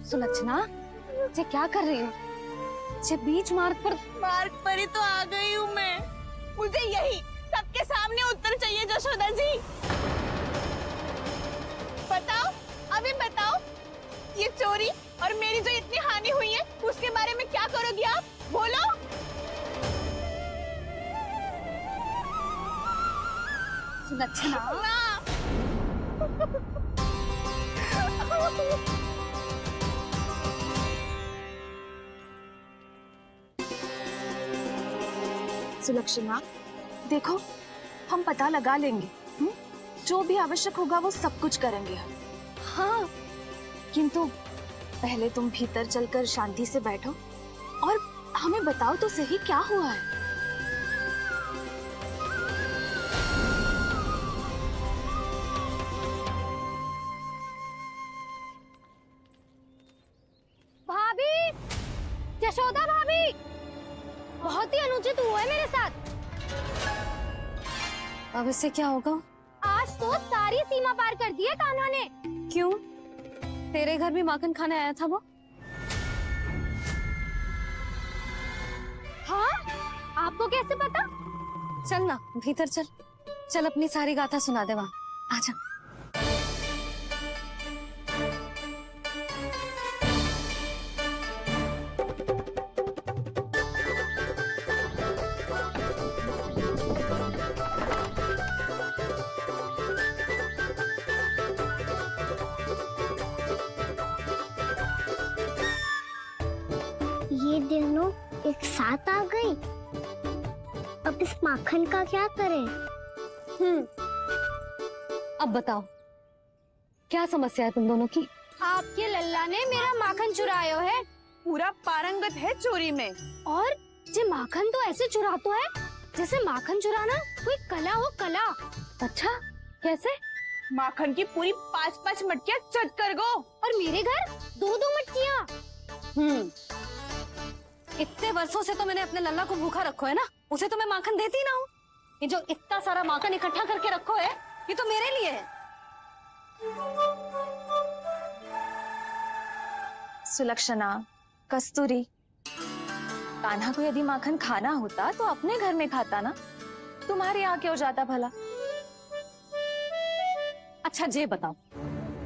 सुलक्षणा, ये क्या कर रही हो? ये बीच मार्ग पर ही तो आ गई हूँ मैं। मुझे यही सबके सामने उत्तर चाहिए जशोदा जी। बताओ, अभी बताओ, ये चोरी और मेरी जो इतनी हानि हुई है उसके बारे में क्या करोगी आप? बोलो। सुलक्षणा, सुलक्षणा, देखो हम पता लगा लेंगे। जो भी आवश्यक होगा वो सब कुछ करेंगे। हाँ, किंतु पहले तुम भीतर चलकर शांति से बैठो और हमें बताओ तो सही क्या हुआ है। भाभी, यशोदा भाभी, बहुत ही अनुचित हुआ है मेरे साथ। अब इससे क्या होगा? आज तो सारी सीमा पार कर दी है कान्हा ने। क्यों? तेरे घर भी माखन खाने आया था वो? हाँ, आपको कैसे पता? चल ना भीतर चल, चल अपनी सारी गाथा सुना दे वहाँ। आजा। ये दोनों एक साथ आ गई। अब इस माखन का क्या करें? अब बताओ क्या समस्या है तुम दोनों की? आपके लल्ला ने मेरा माखन चुरायो है। पूरा पारंगत है चोरी में। और ये माखन तो ऐसे चुराता है जैसे माखन चुराना कोई कला हो, कला। अच्छा, कैसे? माखन की पूरी 5-5 मटकियां चट कर गो। और मेरे घर 2-2 मटकियां। इतने वर्षों से तो मैंने अपने लल्ला को भूखा रखो है ना, उसे तो मैं माखन देती ना हूँ। ये जो इतना सारा माखन इकट्ठा करके रखो है, ये तो मेरे लिए है। सुलक्षणा, कस्तूरी, कान्हा को यदि माखन खाना होता तो अपने घर में खाता ना, तुम्हारे यहाँ क्यों जाता भला? अच्छा ये बताओ,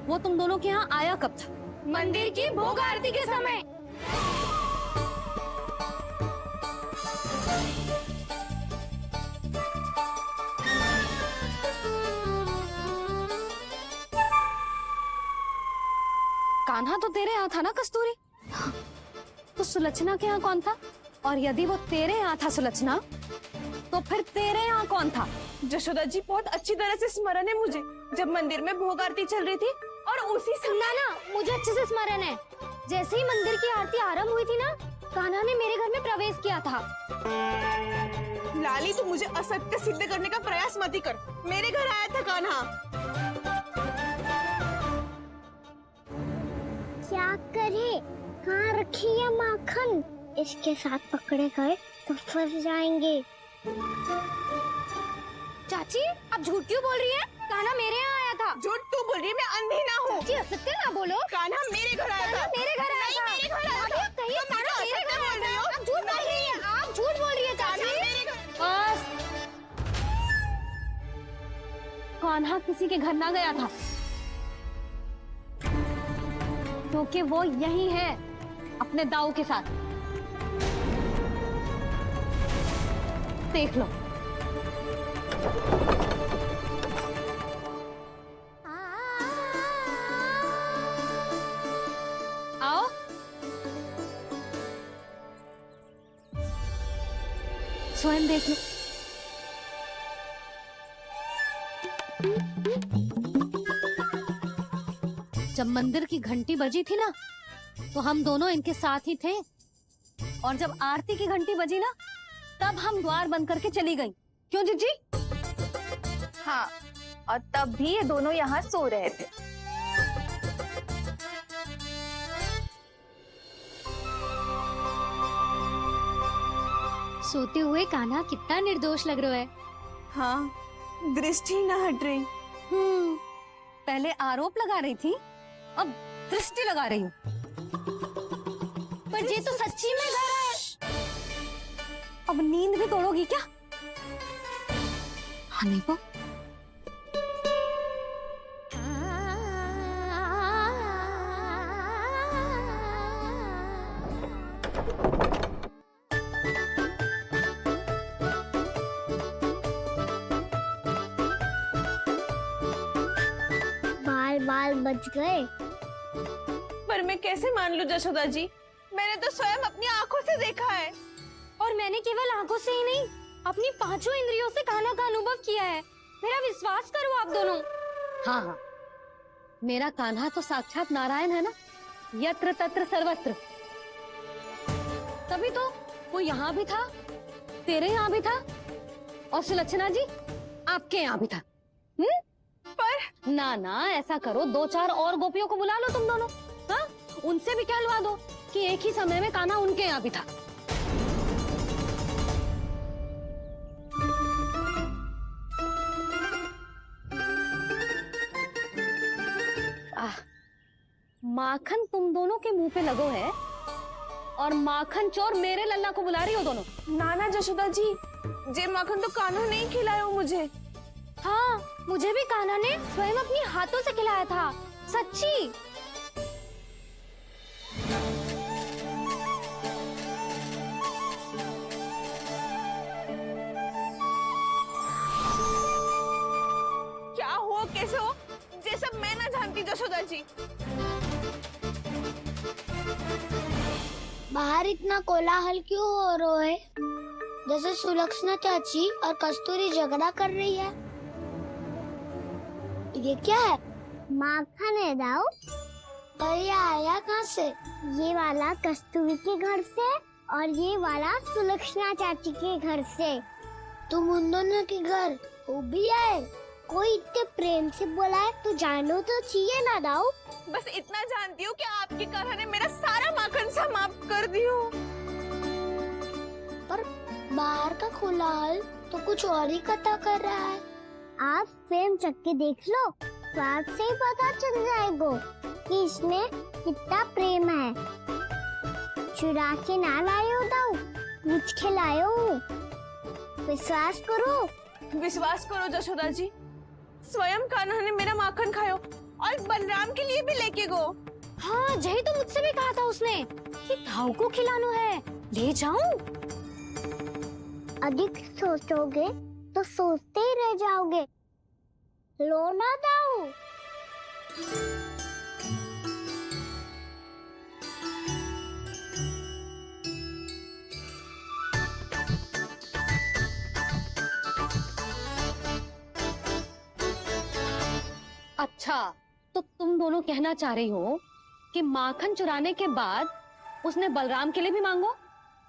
वो तुम दोनों के यहाँ आया कब था? मंदिर की भोग आरती के समय। कान्हा तो तेरे यहाँ था ना कस्तूरी? तो सुलक्षणा के यहाँ कौन था? और यदि वो तेरे यहाँ था सुलक्षणा, तो फिर तेरे यहाँ कौन था? जशोदा जी, बहुत अच्छी तरह से स्मरण है मुझे, जब मंदिर में भोग आरती चल रही थी और उसी समय। ना, मुझे अच्छे से स्मरण है। जैसे ही मंदिर की आरती आरंभ हुई थी ना, कान्हा ने मेरे घर में प्रवेश किया था। लाली, तू मुझे असत्य सिद्ध करने का प्रयास मत ही कर। मेरे घर आया था कान्हा। क्या करे? कहाँ रखी है माखन? इसके साथ पकड़े गए तो फंस जाएंगे। चाची, आप झूठ क्यों बोल रही हैं? कान्हा मेरे यहाँ आया था। झूठ तू बोल रही है? मैं अंधी ना हूँ। चाची, असत्य ना बोलो। कान्हा मेरे घर आया था। मेरे घर आया था। मेरे घर आया था। कहिए कान्हा मेरे घर बोल रही हो? आप झूठ बोल रही हैं। आप झूठ बोल रही है चाची। बस, कान्हा किसी के घर ना गया था, क्योंकि वो यही है अपने दाऊ के साथ। देख लो। आओ। स्वयं देख लो। जब मंदिर की घंटी बजी थी ना, तो हम दोनों इनके साथ ही थे, और जब आरती की घंटी बजी ना, तब हम द्वार बंद करके चली गई। क्यों जीजी? हाँ, और तब भी ये दोनों यहाँ सो रहे थे। सोते हुए कान्हा कितना निर्दोष लग रहा है। हाँ, दृष्टि न हट रही। पहले आरोप लगा रही थी, अब दृष्टि लगा रही हूँ। पर ये तो सच्ची में घर है। अब नींद भी तोड़ोगी क्या? हनी को बाल बाल बच गए। पर मैं कैसे मान लूं जशोदा जी, मैंने तो स्वयं अपनी आंखों से देखा है। और मैंने केवल आंखों से ही नहीं, अपनी पांचों इंद्रियों से कान्हा का अनुभव किया है। मेरा विश्वास करो आप दोनों। हाँ हाँ, मेरा कान्हा तो साक्षात नारायण है ना, यत्र तत्र सर्वत्र। तभी तो वो यहाँ भी था, तेरे यहाँ भी था, और सुलक्षणा जी आपके यहाँ भी था। पर ना ना, ऐसा करो, 2-4 और गोपियों को बुला लो तुम दोनों। हाँ, उनसे भी कहलवा दो कि एक ही समय में कान्हा उनके यहाँ भी था। माखन तुम दोनों के मुंह पे लगो है, और माखन चोर मेरे लल्ला को बुला रही हो दोनों। नाना जशोदा जी, जे माखन तो कान्हा नहीं खिलाया मुझे। हाँ, मुझे भी कान्हा ने स्वयं अपनी हाथों से खिलाया था, सच्ची। क्या हो कैसे हो, ये सब मैं ना जानती जशोदा जी। बाहर इतना कोलाहल क्यों हो रहा है? जैसे सुलक्षणा चाची और कस्तूरी झगड़ा कर रही है। ये क्या है? माखन है दाऊ। और ये आया कहाँ से? ये वाला कस्तूरी के घर से और ये वाला सुलक्षणा चाची के घर से। तुम उन दोनों के घर वो भी आए? कोई इतने प्रेम से बोला है तो जानो तो चाहिए ना दाऊ। बस इतना जानती हूँ कि आपकी कान्हा ने मेरा सारा माखन समाप्त कर दियो। पर बाहर का कोलाहल तो कुछ और ही कथा कर रहा है। आप फिल्म चख के देख लो, तो आपसे ही पता चल जाएगा कि इसमें कितना प्रेम है। चुरा के ना लायो दाऊ, पूछ के लायो। विश्वास करो जशोदा जी, स्वयं कान्हा ने मेरा माखन खायो और बलराम के लिए भी लेके गो। हाँ, यही तो मुझसे भी कहा था उसने कि दाऊ को खिलाना है, ले जाऊं। अधिक सोचोगे तो सोचते ही रह जाओगे। लो ना दाऊ। अच्छा, तो तुम दोनों कहना चाह रही हो कि माखन चुराने के बाद उसने बलराम के लिए भी मांगो?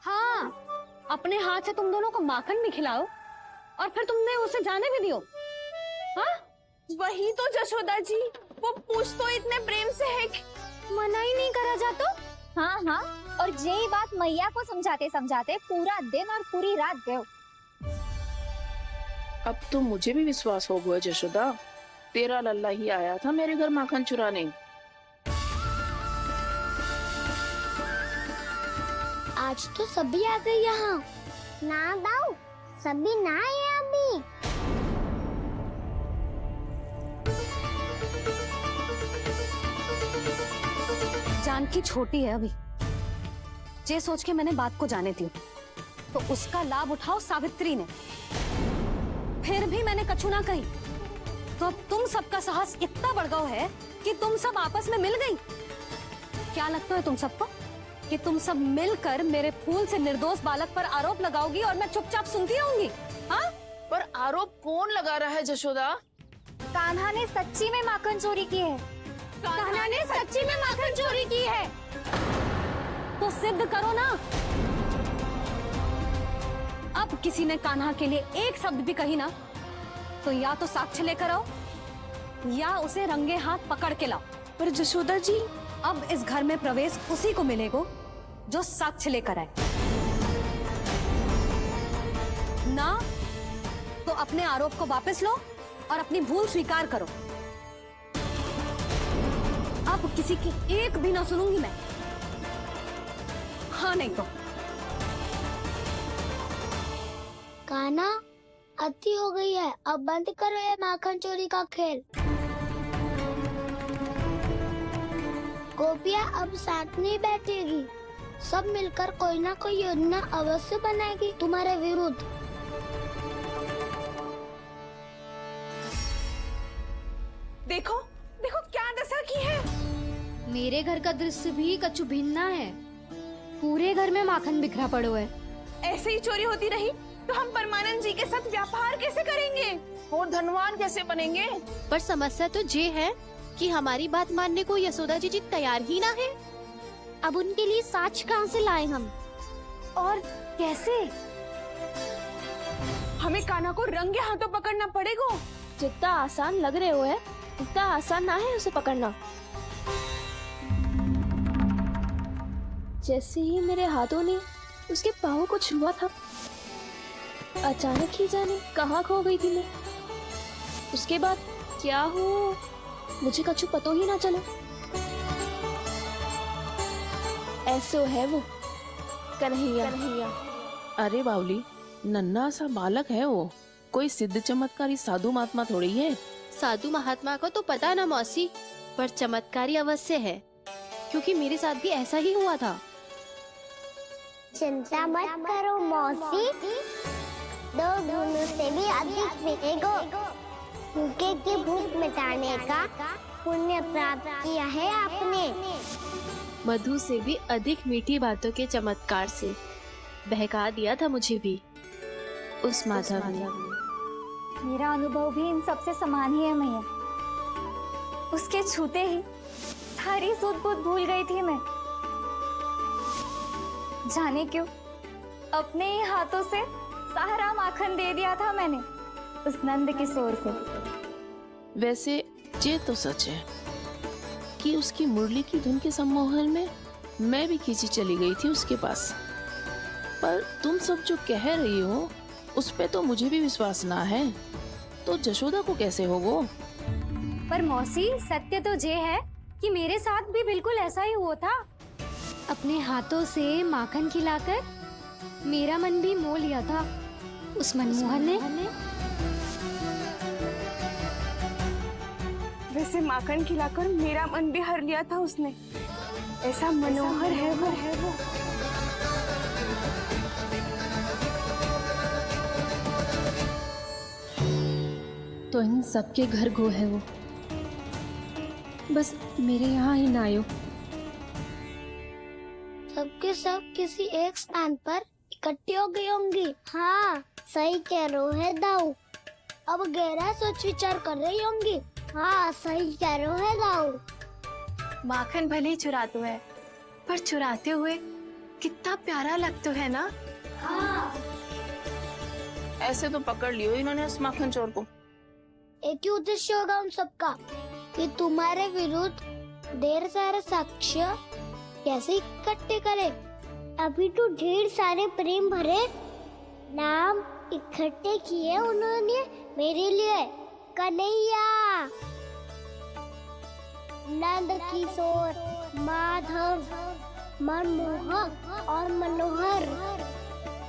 हाँ, अपने हाथ से तुम दोनों को माखन भी खिलाओ और फिर तुमने उसे जाने भी दियो। हाँ, वही तो जशोदा जी, वो पूछ तो इतने प्रेम से है कि मना ही नहीं करा जाता। हाँ हाँ, और यही बात मैया को समझाते समझाते पूरा दिन और पूरी रात गए। अब तो मुझे भी विश्वास हो गया जशोदा, तेरा लल्ला ही आया था मेरे घर माखन चुराने। आज तो सभी आ गए यहाँ। ना दाऊ, सभी ना आए अभी। जानकी छोटी है अभी, ये सोच के मैंने बात को जाने दी, तो उसका लाभ उठाओ सावित्री ने। फिर भी मैंने कछु ना कही, तो अब तुम सबका साहस इतना बढ़ गया है कि तुम सब आपस में मिल गई। क्या लगता है तुम सबको कि तुम सब मिलकर मेरे फूल से निर्दोष बालक पर आरोप लगाओगी और मैं चुपचाप सुनती रहूंगी? हाँ? पर आरोप कौन लगा रहा है जशोदा? कान्हा ने सच्ची में माखन चोरी की है। कान्हा ने सच्ची में माखन चोरी की है, तो सिद्ध करो ना। अब किसी ने कान्हा के लिए एक शब्द भी कही ना, तो या तो साक्ष्य लेकर आओ या उसे रंगे हाथ पकड़ के लाओ। पर जशोदा जी, अब इस घर में प्रवेश उसी को मिलेगा जो साक्ष्य लेकर आए। ना तो अपने आरोप को वापस लो और अपनी भूल स्वीकार करो। अब किसी की एक भी ना सुनूंगी मैं। हाँ नहीं तो। कान्हा, अति हो गई है, अब बंद करो ये माखन चोरी का खेल। गोपिया अब साथ नहीं बैठेगी, सब मिलकर कोई ना कोई योजना अवश्य बनाएगी तुम्हारे विरुद्ध। देखो देखो क्या दशा की है। मेरे घर का दृश्य भी कछु भिन्न है। पूरे घर में माखन बिखरा पड़ो है। ऐसे ही चोरी होती रही तो हम परमानंद जी के साथ व्यापार कैसे करेंगे और धनवान कैसे बनेंगे। पर समस्या तो ये है कि हमारी बात मानने को यशोदा जी तैयार ही ना है। अब उनके लिए साक्ष्य कहाँ से लाएं हम, और कैसे? हमें कान्हा को रंगे हाथों पकड़ना पड़ेगा। जितना आसान लग रहे हो है उतना आसान ना है उसे पकड़ना। जैसे ही मेरे हाथों ने उसके पाँव को छुआ था, अचानक ही जाने कहाँ खो गई थी मैं। उसके बाद क्या हो मुझे कछु पता ही ना चला। ऐसो है वो कन्हैया। अरे बावली, नन्हा सा बालक है वो, कोई सिद्ध चमत्कारी साधु महात्मा थोड़ी है। साधु महात्मा को तो पता ना मौसी, पर चमत्कारी अवश्य है, क्योंकि मेरे साथ भी ऐसा ही हुआ था। चिंता मत करो मौसी, 2 गुणों से भी अधिक मिलेगा। भूखे की भूख मिटाने का पुण्य प्राप्त किया है आपने। मधु से भी अधिक मीठी बातों के चमत्कार से बहका दिया था मुझे भी उस माधव ने। मेरा अनुभव भी इन सबसे समान ही है मैया। उसके छूते ही सारी सूझ बूझ भूल गई थी मैं। जाने क्यों अपने ही हाथों से सारा माखन दे दिया था मैंने उस नंद किशोर को। वैसे ये तो सच है कि उसकी मुरली की धुन के सम्मोहन में मैं भी खींची चली गई थी उसके पास। पर तुम सब जो कह रही हो उस पे तो मुझे भी विश्वास ना है, तो जशोदा को कैसे होगो? पर मौसी, सत्य तो ये है कि मेरे साथ भी बिल्कुल ऐसा ही हुआ था। अपने हाथों से माखन खिलाकर मेरा मन भी मोह लिया था उस मनमोहन ने। वैसे माखन खिलाकर मेरा मन भी हर लिया था उसने। ऐसा मनोहर है वो। तो इन सबके घर गो है वो, बस मेरे यहाँ ही ना आयो। सबके सब किसी एक स्थान पर इकट्ठी हो गई होंगी। हाँ, सही कह रहे है दाऊ। अब गहरा सोच विचार कर रही होंगी। हाँ, सही कह रहे है दाऊ। माखन भले ही चुराते है, पर चुराते हुए कितना प्यारा लगता है ना। ऐसे तो पकड़ लियो इन्होंने उस माखन चोर को। एक ही उद्देश्य होगा उन सबका कि तुम्हारे विरुद्ध ढेर सारे साक्ष्य कैसे इकट्ठे करे। अभी तो ढेर सारे प्रेम भरे नाम इकट्ठे किए उन्होंने मेरे लिए। कन्हैया, नंद किशोर, माधव, मनमोहक और मनोहर,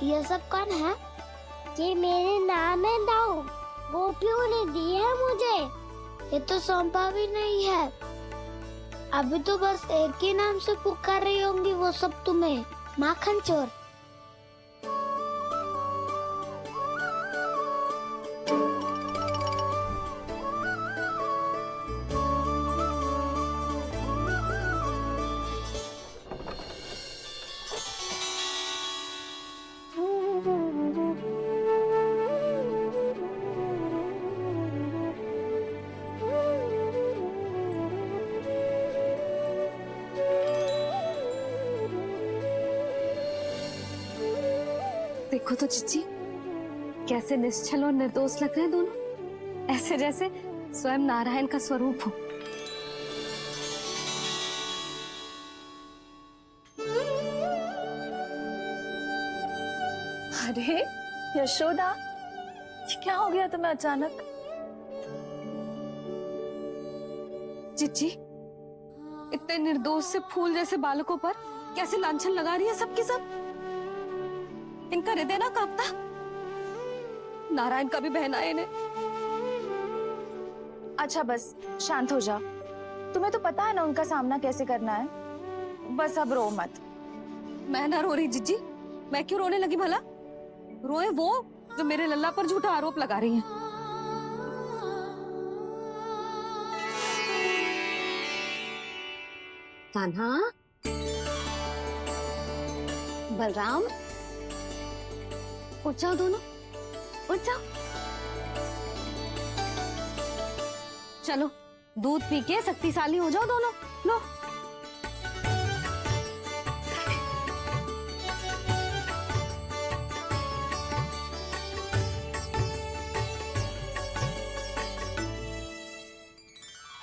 ये सब कौन है? ये मेरे नाम है दाऊ। गोपियों ने दी है मुझे, ये तो सौंपा भी नहीं है। अभी तो बस एक ही नाम से पुकार रही होंगी वो सब तुम्हें, माखन चोर। देखो तो चिच्ची, कैसे निश्चल और निर्दोष लग रहे हैं दोनों, ऐसे जैसे स्वयं नारायण का स्वरूप हो। अरे यशोदा, ये क्या हो गया तुम्हें अचानक? चिच्ची, इतने निर्दोष से फूल जैसे बालकों पर कैसे लांछन लगा रही है सबके सब। इनका हृदय ना कांपता। नारायण का भी बहना है इन्हें। अच्छा बस शांत हो जा। तुम्हें तो पता है ना उनका सामना कैसे करना है। बस अब रो मत। मैं ना रो रही जिज्जी, मैं क्यों रोने लगी भला? रोए वो जो मेरे लल्ला पर झूठा आरोप लगा रही हैं। कान्हा, बलराम, उठ जाओ दोनों, उठ जाओ। चलो दूध पी के शक्तिशाली हो जाओ दोनों। लो।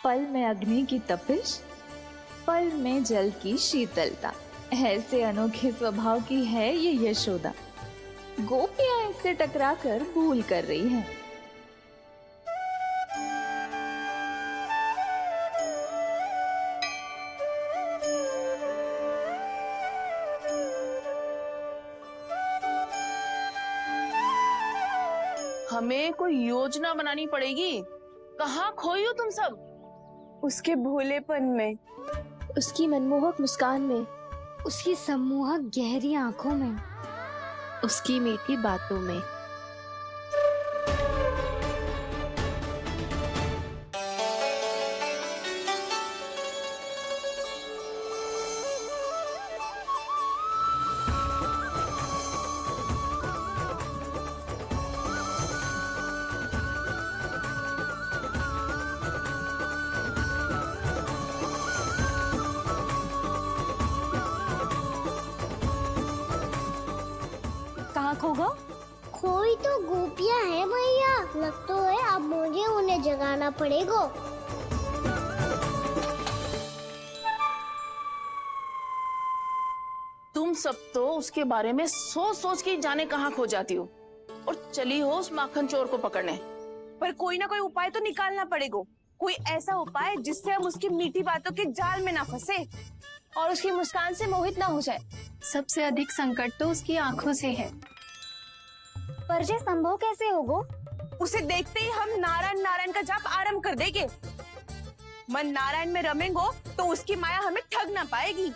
पल में अग्नि की तपिश, पल में जल की शीतलता, ऐसे अनोखे स्वभाव की है ये यशोदा। गोपियां इससे टकराकर भूल कर रही हैं। हमें कोई योजना बनानी पड़ेगी। कहाँ खोई हो तुम सब? उसके भोलेपन में, उसकी मनमोहक मुस्कान में, उसकी सम्मोहक गहरी आंखों में, उसकी मीठी बातों में। कहाँ खो गो? खोई तो गोपियां है भैया। लग तो है अब मुझे उन्हें जगाना पड़ेगा। तुम सब तो उसके बारे में सोच सोच के जाने कहाँ खो जाती हो और चली हो उस माखन चोर को पकड़ने। पर कोई ना कोई उपाय तो निकालना पड़ेगा। कोई ऐसा उपाय जिससे हम उसकी मीठी बातों के जाल में ना फंसे और उसकी मुस्कान से मोहित ना हो जाए। सबसे अधिक संकट तो उसकी आंखों से है। पर ये संभव कैसे होगा? उसे देखते ही हम नारायण नारायण का जाप आरंभ कर देंगे। मन नारायण में रमेंगो तो उसकी माया हमें ठग ना पाएगी।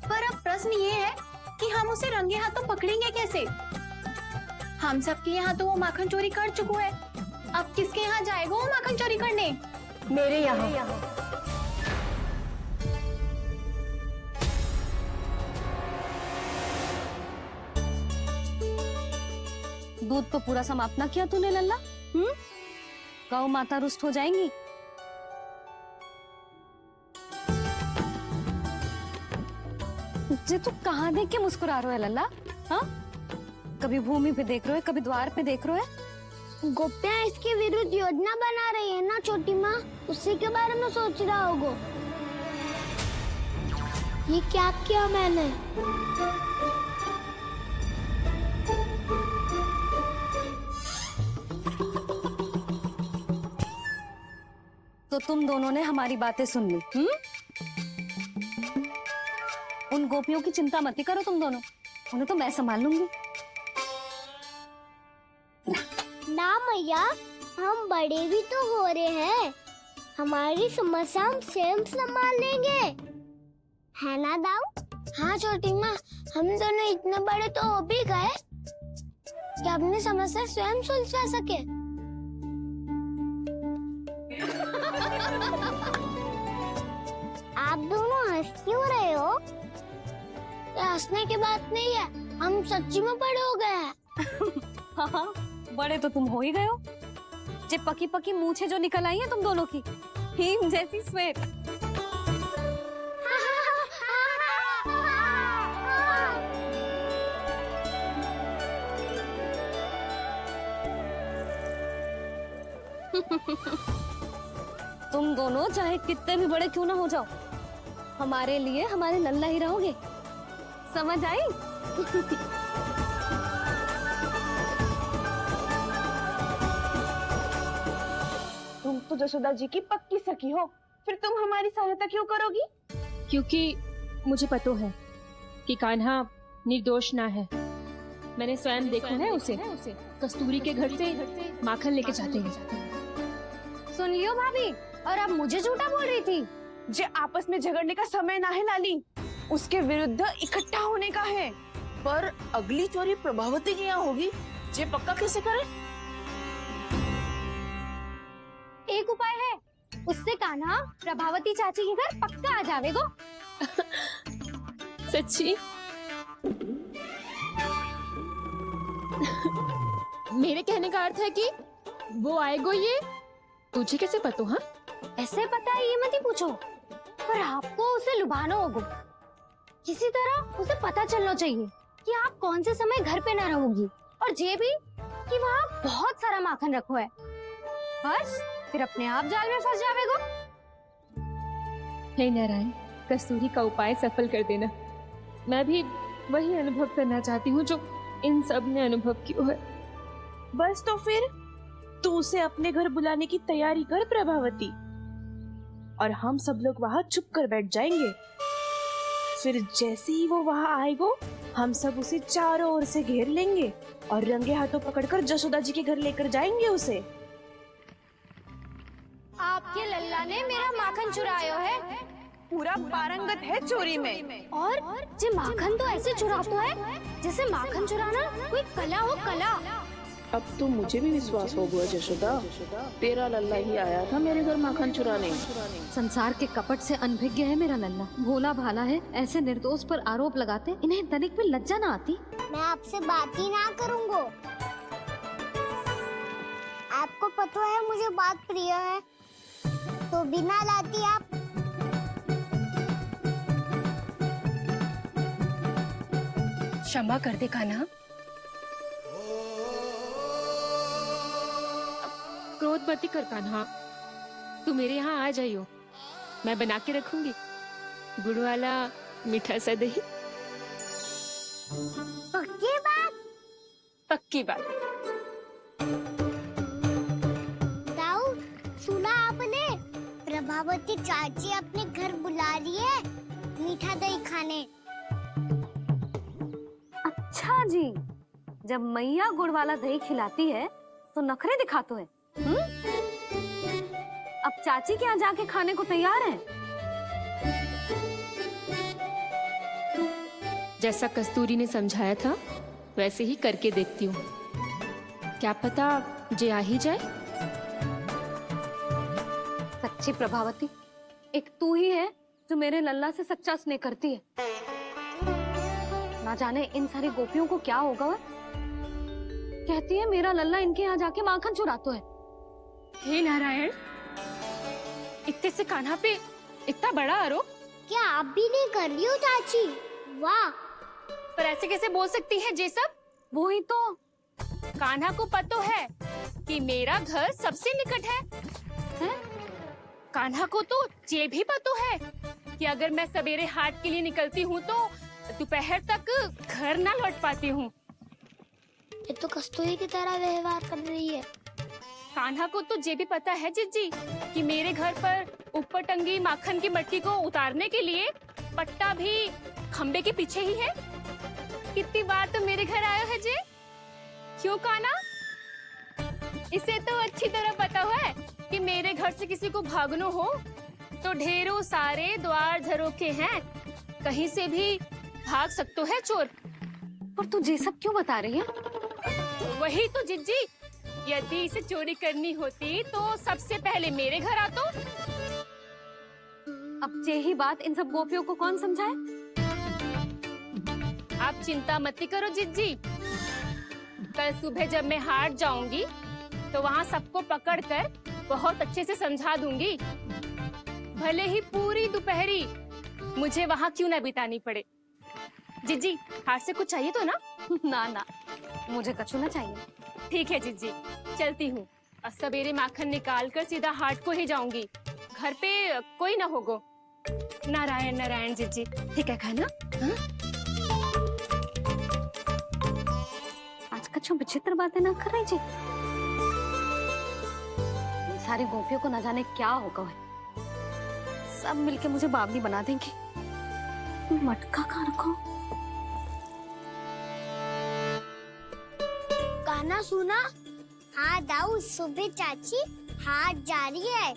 पर अब प्रश्न ये है कि हम उसे रंगे हाथों पकड़ेंगे कैसे? हम सबके यहाँ तो वो माखन चोरी कर चुका है। अब किसके यहाँ जाएगा वो माखन चोरी करने? मेरे यहाँ। दूध तो पूरा समाप्त ना किया तूने लल्ला। गौ माता रुष्ट हो जाएंगी। जे तू कहाँ देख के मुस्कुरा रहे हो लल्ला? हाँ, कभी भूमि पे देख रहे हो, कभी द्वार पे देख रहे हो। गोपियां इसके विरुद्ध योजना बना रही है ना छोटी माँ, उसी के बारे में सोच रहा होगा। ये क्या किया मैंने? तो तुम दोनों ने हमारी बातें सुन ली। उन गोपियों की चिंता मत करो तुम दोनों, उन्हें तो मैं संभाल लूंगी। ना मैया, हम बड़े भी तो हो रहे हैं। हमारी समस्या हम स्वयं संभाल लेंगे, है ना दाऊ? हाँ छोटी माँ, हम दोनों इतने बड़े तो हो भी गए कि अपनी समस्या स्वयं सुलझा सके। आप दोनों हंस क्यों रहे हो? ये हंसने की बात नहीं है, हम सच्ची में बड़े हो गए हैं। हाँ, बड़े तो तुम हो ही गए हो। जे पकी पकी मूछें जो निकल आई हैं तुम दोनों की, हीम जैसी श्वेत। तुम दोनों चाहे कितने भी बड़े क्यों ना हो जाओ, हमारे लिए हमारे लल्ला ही रहोगे। समझ आई? तुम तो जसोदा जी की पक्की सखी हो, फिर तुम हमारी सहायता क्यों करोगी? क्योंकि मुझे पता है कि कान्हा निर्दोष ना है। मैंने स्वयं देखा है उसे कस्तूरी के घर से माखन लेके जाते हैं। सुन लियो भाभी, और अब मुझे झूठा बोल रही थी। जे आपस में झगड़ने का समय ना है लाली, उसके विरुद्ध इकट्ठा होने का है। पर अगली चोरी प्रभावती की यहाँ होगी, जे पक्का कैसे करे? एक उपाय है, उससे कान्हा प्रभावती चाची के घर पक्का आ जावेगो। सच्ची? मेरे कहने का अर्थ है कि वो आएगो। ये तुझे कैसे पता? हाँ, ऐसे पता है ये मत ही पूछो, पर आपको उसे लुभाना होगा। किसी तरह उसे पता चलना चाहिए कि आप कौन से समय घर पे ना रहोगी, और ये भी कि वहाँ बहुत सारा माखन रखो है। बस फिर अपने आप जाल में फंस जावेगो। हे नारायण, कस्तूरी का उपाय सफल कर देना। मैं भी वही अनुभव करना चाहती हूँ जो इन सब ने अनुभव किया है। बस तो फिर तू उसे अपने घर बुलाने की तैयारी कर प्रभावती, और हम सब लोग वहाँ चुप कर बैठ जाएंगे। फिर जैसे ही वो वहाँ आएगो, हम सब उसे चारों ओर से घेर लेंगे और रंगे हाथों पकड़कर जसोदा जी के घर लेकर जाएंगे उसे। आपके लल्ला ने मेरा माखन चुरायो है, पूरा पारंगत है चोरी में। और जे माखन तो ऐसे चुराता है जैसे माखन चुराना कोई कला हो, कला। अब तो मुझे भी विश्वास हो गया जशोदा, तेरा लल्ला ही आया था मेरे घर माखन चुराने। संसार के कपट से अनभिज्ञ है मेरा लल्ला, भोला भाला है। ऐसे निर्दोष पर आरोप लगाते इन्हें तनिक भी लज्जा ना आती। मैं आपसे बात ही ना करूँगा। आपको पता है मुझे बात प्रिय है, तो बिना लाती आप। क्षमा कर दे कान्हा। क्रोध मत कर कान्हा, तू मेरे यहाँ आ जाइयो, मैं बना के रखूंगी गुड़ वाला मीठा सा दही। पक्की बात? पक्की बात। ताऊ, सुना आपने? प्रभावती चाची अपने घर बुला रही है मीठा दही खाने। अच्छा जी, जब मैया गुड़ वाला दही खिलाती है तो नखरे दिखाते हैं। अब चाची के यहाँ जाके खाने को तैयार हैं। जैसा कस्तूरी ने समझाया था वैसे ही करके देखती हूँ, क्या पता जे आ ही जाए। सच्ची प्रभावती, एक तू ही है जो मेरे लल्ला से सच्चा स्नेह करती है। ना जाने इन सारी गोपियों को क्या होगा। वह कहती है मेरा लल्ला इनके यहाँ जाके माखन चुराता है। हे नारायण, इतने से कान्हा पे इतना बड़ा आरोप। क्या आप भी नहीं कर रही हो चाची? वाह! पर ऐसे कैसे बोल सकती है जे सब? वो ही तो, कान्हा को पता है कि मेरा घर सबसे निकट है, हैं? कान्हा को तो ये भी पता है कि अगर मैं सवेरे हाट के लिए निकलती हूँ तो दोपहर तक घर ना लौट पाती हूँ। ये तो कस्तूरी की तरह व्यवहार कर रही है। कान्हा को तो ये भी पता है जिज्जी कि मेरे घर पर ऊपर टंगी माखन की मटकी को उतारने के लिए पट्टा भी खंबे के पीछे ही है। कितनी बार तो मेरे घर आयो है जी। क्यों कान्हा? इसे तो अच्छी तरह पता है कि मेरे घर से किसी को भागनो हो तो ढेरों सारे द्वार झरोखे हैं, कहीं से भी भाग सकते है चोर। पर तू ये सब क्यों बता रही है? वही तो जिज्जी, यदि इसे चोरी करनी होती तो सबसे पहले मेरे घर आतो। अब यही बात इन सब गोपियों को कौन समझाए? आप चिंता मत करो जिज्जी, कल सुबह जब मैं हाट जाऊंगी तो वहाँ सबको पकड़कर बहुत अच्छे से समझा दूंगी, भले ही पूरी दोपहरी मुझे वहाँ क्यों न बितानी पड़े। जिज्जी, हाट से कुछ चाहिए तो ना? ना ना, मुझे कछु ना चाहिए। ठीक है जिज्जी, चलती हूँ। और सवेरे माखन निकाल कर सीधा हाट को ही जाऊंगी, घर पे कोई ना होगो। नारायण नारायण जिज्जी, ठीक है खाना? हाँ? आज कछु विचित्र बातें ना कर रही जी। सारी गोपियों को न जाने क्या होगा, सब मिलके मुझे बावली बना देंगे। मटका कहाँ रखा? गाना सुना? हाँ दाऊ, सुबह चाची हाथ जा रही है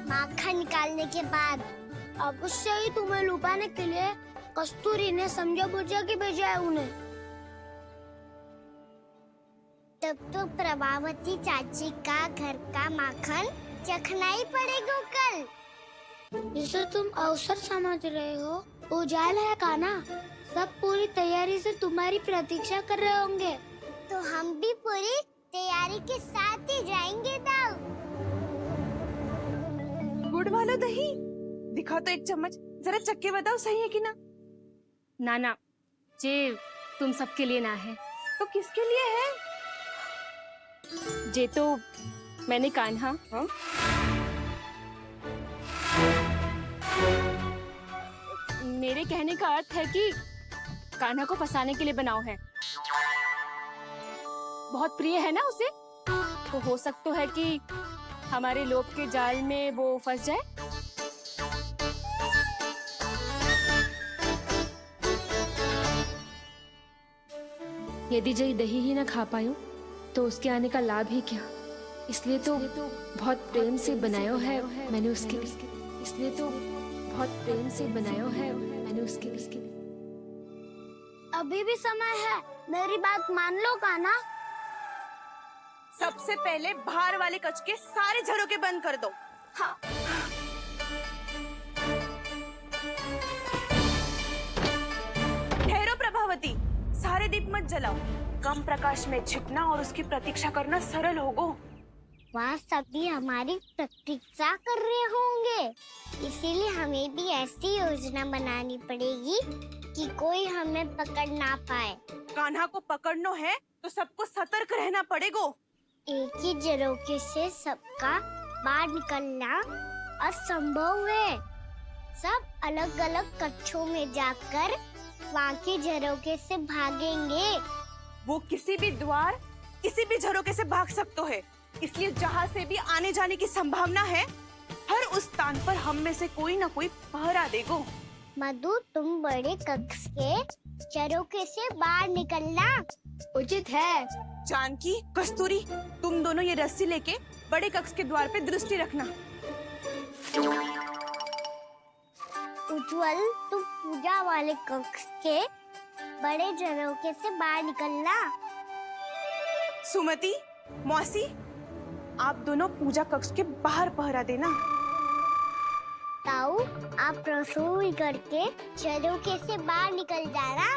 माखन निकालने के बाद। अब उससे ही तुम्हें लुभाने के लिए कस्तूरी ने समझा बुझा के भेजा है उन्हें। तब तो प्रभावती चाची का घर का माखन चखना ही पड़ेगा कल। जिसे तुम अवसर समझ रहे हो, उजाल है काना। सब पूरी तैयारी से तुम्हारी प्रतीक्षा कर रहे होंगे। तो हम भी पूरी तैयारी के साथ ही जाएंगे दाऊ। गुड़ वाला दही दिखाओ तो एक चम्मच, जरा चक्के बताओ सही है कि ना। नाना, जे तुम सबके लिए ना है। तो किसके लिए है? जे तो मैंने कान्हा मेरे कहने का अर्थ है कि कान्हा को फंसाने के लिए बनाओ है। बहुत प्रिय है ना उसे, तो हो सकता है कि हमारे लोभ के जाल में वो फंस जाए। यदि जय दही ही ना खा पायो तो उसके आने का लाभ ही क्या। इसलिए तो बहुत प्रेम से बनायो है मैंने उसके लिए। इसलिए तो बहुत प्रेम से बनायो है मैंने उसके लिए। अभी भी समय है, मेरी बात मान लो काना। सबसे पहले बाहर वाले कच के सारे झरोके बंद कर दो। हाँ। ठहरो प्रभावती, सारे दीप मत जलाओ। कम प्रकाश में छिपना और उसकी प्रतीक्षा करना सरल होगो। वहाँ सभी हमारी प्रतीक्षा कर रहे होंगे, इसीलिए हमें भी ऐसी योजना बनानी पड़ेगी कि कोई हमें पकड़ ना पाए। कान्हा को पकड़ना है तो सबको सतर्क रहना पड़ेगा। एक ही झरोखे से सबका बाहर निकलना असंभव है। सब अलग अलग कक्षों में जाकर वहाँ के झरोखे से भागेंगे। वो किसी भी द्वार, किसी भी झरोखे से भाग सकते है, इसलिए जहाँ से भी आने जाने की संभावना है, हर उस स्थान पर हम में से कोई ना कोई पहरा देगो। मधु, तुम बड़े कक्ष के झरोखे से बाहर निकलना उचित है। जानकी, कस्तूरी, तुम दोनों ये रस्सी लेके बड़े कक्ष के द्वार पे दृष्टि रखना। उज्जवल, तुम पूजा वाले कक्ष के बड़े झरोखे से बाहर निकलना। सुमति, मौसी, आप दोनों पूजा कक्ष के बाहर पहरा देना। ताऊ, आप रसोई करके झरोखे से बाहर निकल जाना।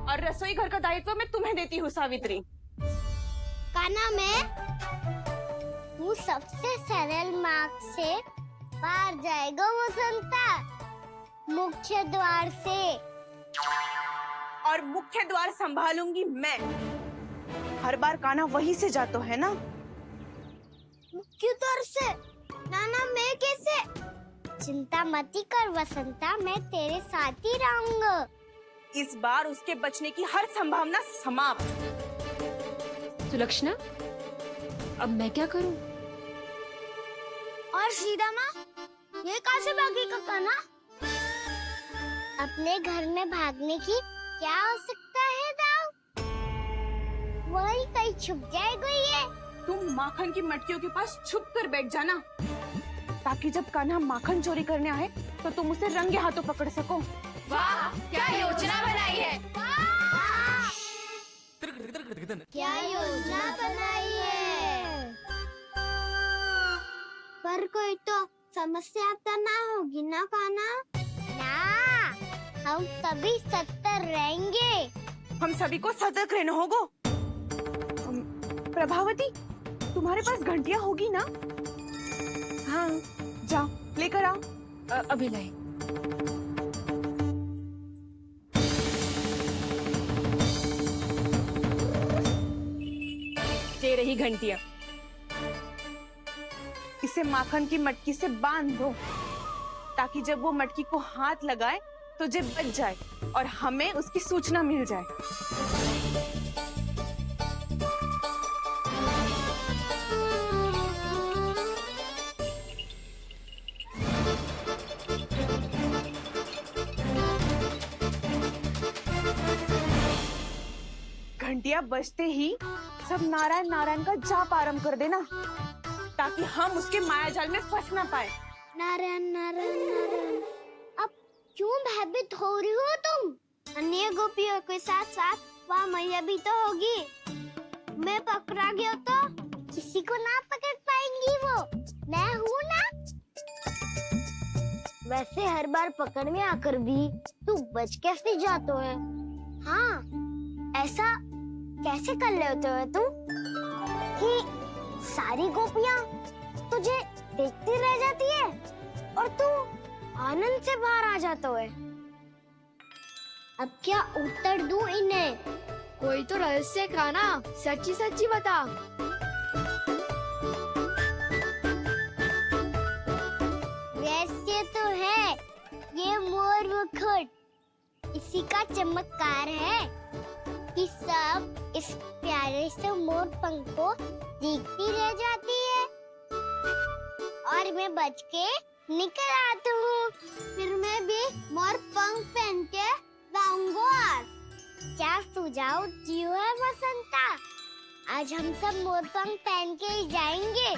और रसोई घर का दायित्व मैं तुम्हें देती हूँ सावित्री। काना, मैं तू सबसे सरल मार्ग से बाहर जाएगा वसंता, मुख्य द्वार से। और मुख्य द्वार संभालूंगी मैं। हर बार कान्हा वहीं से जाता है ना। मुख्य द्वार से? नाना, मैं कैसे? चिंता मत कर वसंता, मैं तेरे साथ ही रहूंगा। इस बार उसके बचने की हर संभावना समाप्त। सुलक्षणा, अब मैं क्या करूं? और सीधा माँ, ये कहाँ से भागी काना? अपने घर में भागने की क्या हो सकता है दाऊ? वही कहीं छुप जाएगा ये। तुम माखन की मटकियों के पास छुप कर बैठ जाना, ताकि जब कान्हा माखन चोरी करने आए तो तुम उसे रंगे हाथों पकड़ सको। वाह, क्या योजना बनाई है। क्या योजना बनाई है? पर कोई तो समस्या तो ना होगी ना काना? ना, हम सभी सतर्क रहेंगे। हम सभी को सतर्क रहना होगा। प्रभावती, तुम्हारे पास घंटियां होगी ना? हाँ, जाओ लेकर आओ। अभी लाई। ये रही घंटियां। इसे माखन की मटकी से बांध दो, ताकि जब वो मटकी को हाथ लगाए तो जे बच जाए और हमें उसकी सूचना मिल जाए। घंटियां बजते ही सब नारायण नारायण का जाप आरंभ कर देना, ताकि हम उसके माया जाल में फंस ना पाए। नारायण नारायण नारायण। अब क्यों भयभीत हो रही हो तुम? अन्य गोपियों के साथ साथ वहाँ मैया भी तो होगी। मैं पकड़ा गया तो किसी को ना पकड़ पाएंगी वो, मैं हूँ ना। वैसे हर बार पकड़ने आकर भी तू बच कैसे जाता है? हाँ, ऐसा कैसे कर लेते हो तुम कि सारी गोपियाँ तुझे देखती रह जाती है और तू आनंद से बाहर आ जाता है? अब क्या उत्तर दूं इन्हें? कोई तो रहस्य का ना, सच्ची सच्ची बता। रहस्य तो है, ये मोर मुकुट इसी का चमत्कार है कि सब इस प्यारे से मोर पंख को देखती रह जाती है और मैं बच के निकल आता हूँ। फिर मैं भी मोर पंख पहन के गाऊंगा। क्या सुझाव दियो है वसंता? आज हम सब मोर पंख पहन के ही जाएंगे।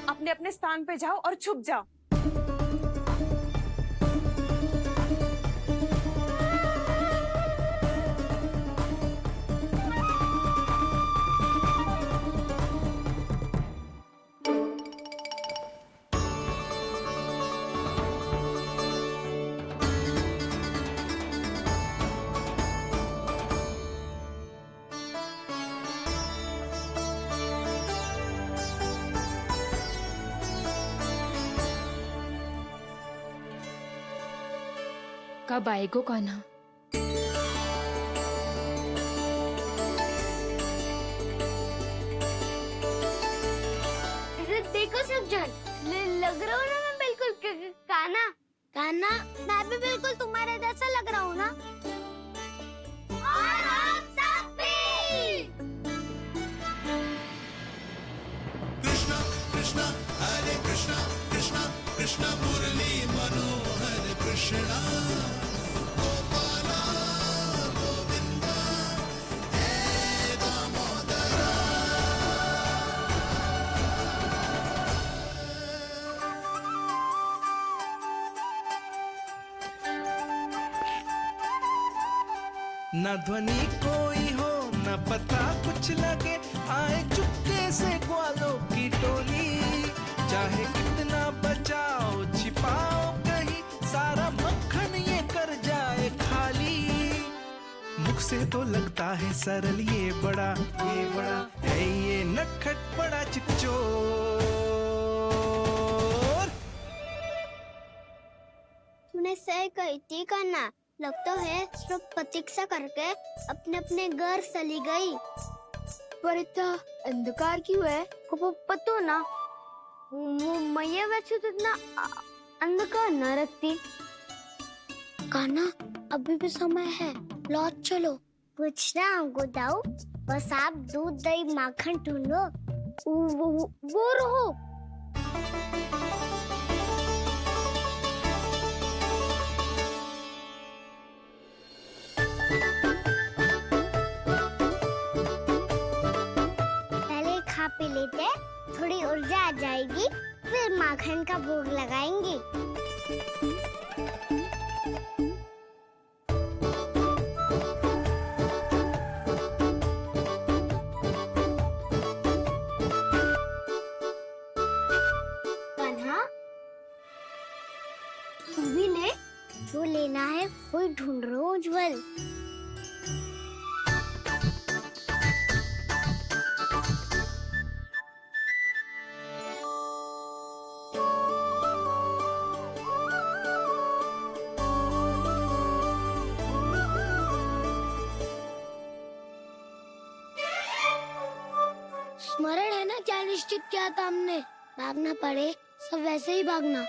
अपने अपने स्थान पे जाओ और छुप जाओ। कब आएगो कान्हा? देखो सब जन, लग रहा हूँ ना मैं बिल्कुल कान्हा। कान्हा, मैं भी बिल्कुल तुम्हारे जैसा लग रहा हूँ ना? और हम सब भी। कृष्णा कृष्णा हरे कृष्णा कृष्णा कृष्णा मुरली मनोहर कृष्णा गोपाला गोविंदा हे दामोदरा। न ध्वनि कोई हो न पता कुछ लगे, आए चुपके से ग्वालों की टोली। चाहे कितना बचाओ छिपाओ कहीं, सारा मक्खन ये कर जाए खाली। मुख से तो लगता है सरल, ये बड़ा है ये नटखट बड़ा चिकचोर। तूने सही कही थी कान्हा, लगता है सब प्रतीक्षा करके अपने अपने घर चली गई। पर इतना अंधकार क्यों है? को पता ना, मैया वैसे तो इतना अंधकार न रखती। कान्हा, अभी भी समय है, लौट चलो। कुछ ना हमको दाऊ, बस आप दूध दही माखन ढूंढो। वो रहो। पहले खा पी लेते, थोड़ी ऊर्जा आ जाएगी, फिर माखन का भोग लगाएंगे। कान्हा, तू भी ले, जो लेना है वही ढूंढ रहा हूँ उज्जवल। स्मरण है ना क्या निश्चित किया था हमने? भागना पड़े सब वैसे ही भागना।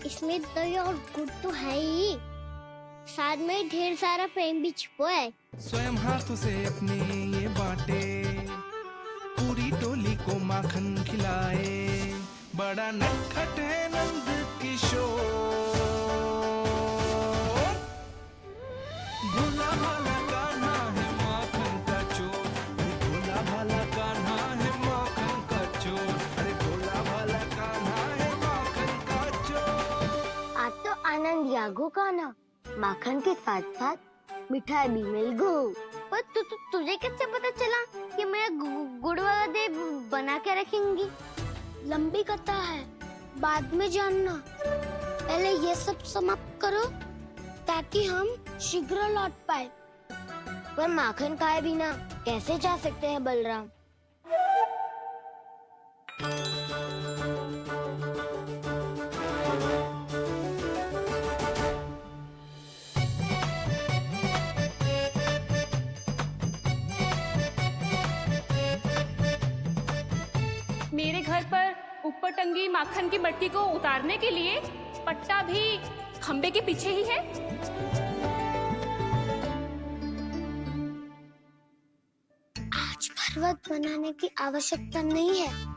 इसमें दही और गुड़ तो है ही, साथ में ढेर सारा प्रेम भी छुपा है। स्वयं हाथों से अपने ये बांटे, पूरी टोली को माखन खिलाए, बड़ा नटखट है नंद किशोर। भोला भाला कान्हा है माखन का चोर, भोला भाला कान्हा है माखन का चोर, अरे भोला भाला कान्हा है माखन का चोर। आज तो आनंद यागो का ना, माखन के साथ साथ मिठाई भी मिल गई। पर तुझे कैसे पता चला कि मैं गुड़ वाला दे बना के रखेंगी? लंबी कथा है, बाद में जानना। पहले ये सब समाप्त करो ताकि हम शीघ्र लौट पाए। पर माखन खाए बिना कैसे जा सकते हैं बलराम? मेरे घर पर ऊपर टंगी माखन की मटकी को उतारने के लिए पट्टा भी खंबे के पीछे ही है। आज पर्वत बनाने की आवश्यकता नहीं है।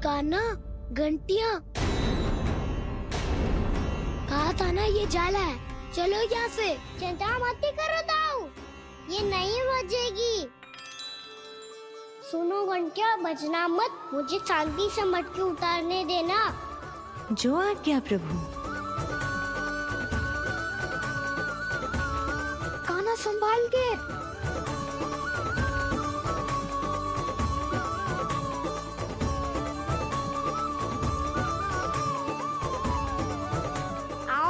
कान्हा, घंटियां, कहा था ना ये जाला है। चलो यहाँ से। चिंता मत करो दाऊ, ये नहीं बजेगी। सुनो घंटिया, बजना मत, मुझे शांति से मटकी उतारने देना। जो आज्ञा प्रभु। कान्हा संभाल के।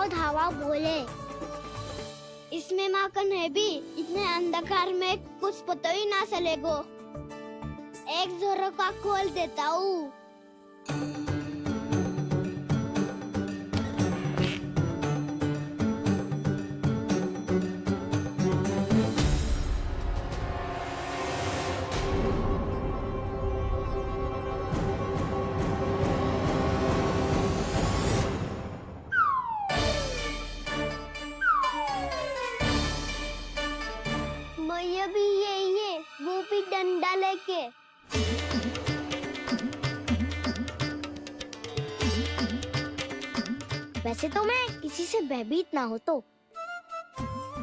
धावा बोले, इसमें माखन है भी, इतने अंधकार में कुछ पता ही ना चलेगो। एक जोरों का खोल देता हूँ। वो भी डंडा लेके। वैसे तो मैं किसी से भयभीत ना हो तो,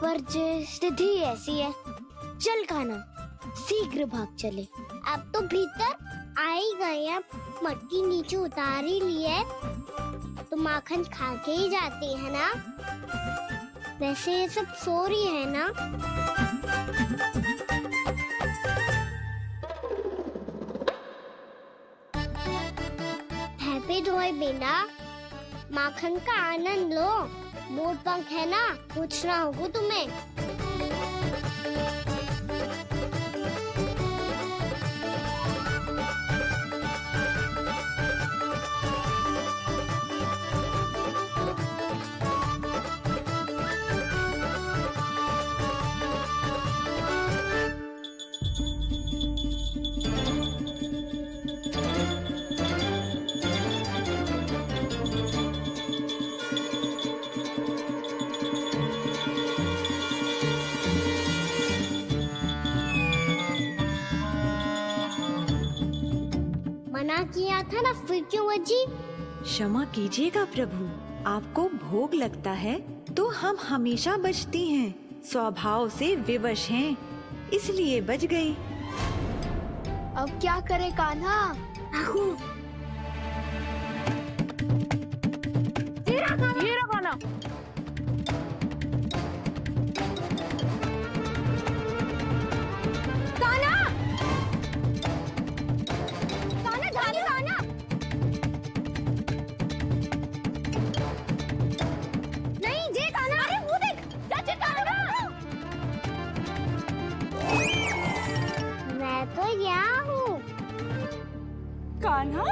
पर स्थिति ऐसी है। चल कान्हा, शीघ्र भाग चले। अब तो भीतर आ ही गए हैं, मटकी नीचे उतार ही लिए, तो माखन खा के ही जाते हैं ना। वैसे ये सब सो रही है ना। हैप्पी धोए बिना माखन का आनंद लो। मोर पंख है ना, पूछना होगा तुम्हें। मना किया था ना, फिर क्यों बजी? क्षमा कीजिएगा प्रभु, आपको भोग लगता है तो हम हमेशा बजती हैं। स्वभाव से विवश हैं, इसलिए बज गई। अब क्या करे कान्हा? ये रखो ना। मैं तो यहाँ हूँ, कान्हा,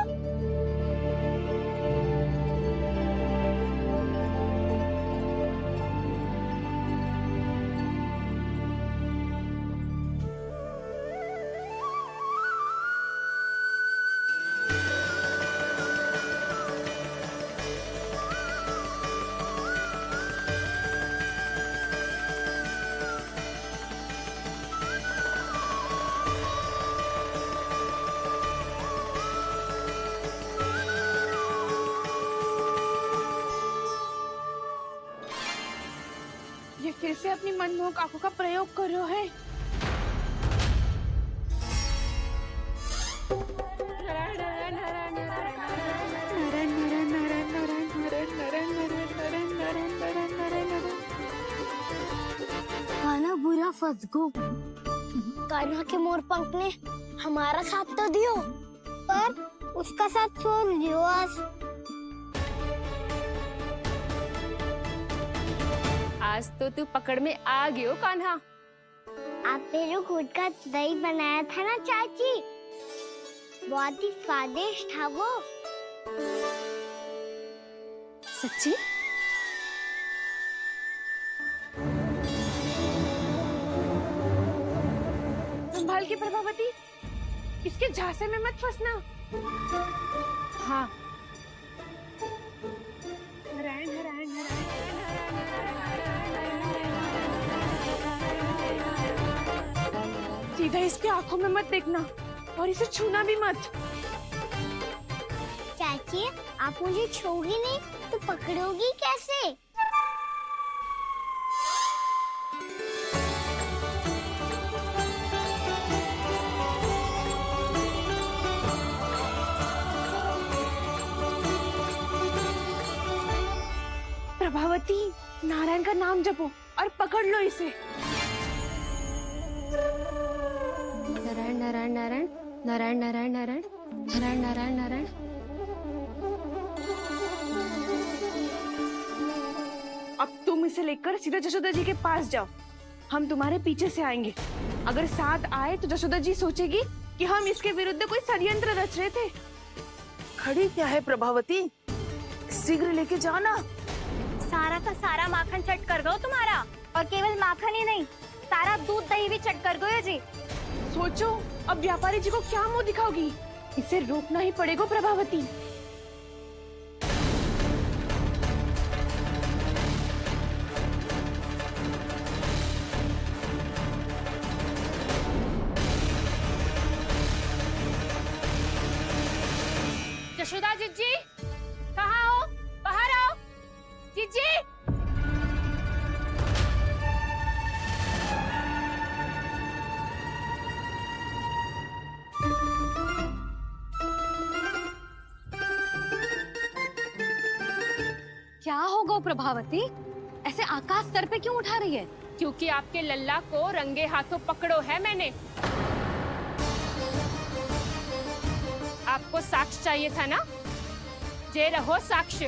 ये फिर से अपनी मनमोहक आंखों का प्रयोग कर रहे है। कान्हा बुरा फंस गो। कान्हा के मोर पंख ने हमारा साथ तो दियो, पर उसका साथ छोड़ दियो आज। आज तो तू पकड़ में आ गई हो कान्हा। आपने जो खुद का दही बनाया था ना चाची, बहुत ही स्वादिष्ट था वो। सच्ची? संभाल के प्रभावती, इसके झांसे में मत फंसना। हाँ। नारायण नारायण नारायण। सीधा इसके आंखों में मत देखना और इसे छूना भी मत। चाची, आप मुझे छोगी नहीं तो पकड़ोगी कैसे? प्रभावती, नारायण का नाम जपो और पकड़ लो इसे। नारायण नारायण नारायण नारायण नारायण नारायण नारायण नारायण नारायण। अब तुम इसे लेकर सीधा जशोदा जी के पास जाओ, हम तुम्हारे पीछे से आएंगे। अगर साथ आए तो जशोदा जी सोचेगी कि हम इसके विरुद्ध कोई षड्यंत्र रच रहे थे। खड़ी क्या है प्रभावती, शीघ्र लेके जाओ ना। सारा का सारा माखन चट कर गयो तुम्हारा, और केवल माखन ही नहीं, सारा दूध दही भी चट कर गयो जी। सोचो अब व्यापारी जी को क्या मुंह दिखाओगी, इसे रोकना ही पड़ेगा प्रभावती। जशोदा जीजी, कहाँ हो? बाहर आओ जीजी। क्या होगा प्रभावती? ऐसे आकाश सर पे क्यों उठा रही है? क्योंकि आपके लल्ला को रंगे हाथों पकड़ो है मैंने। आपको साक्ष्य चाहिए था ना, जे रहो साक्ष्य।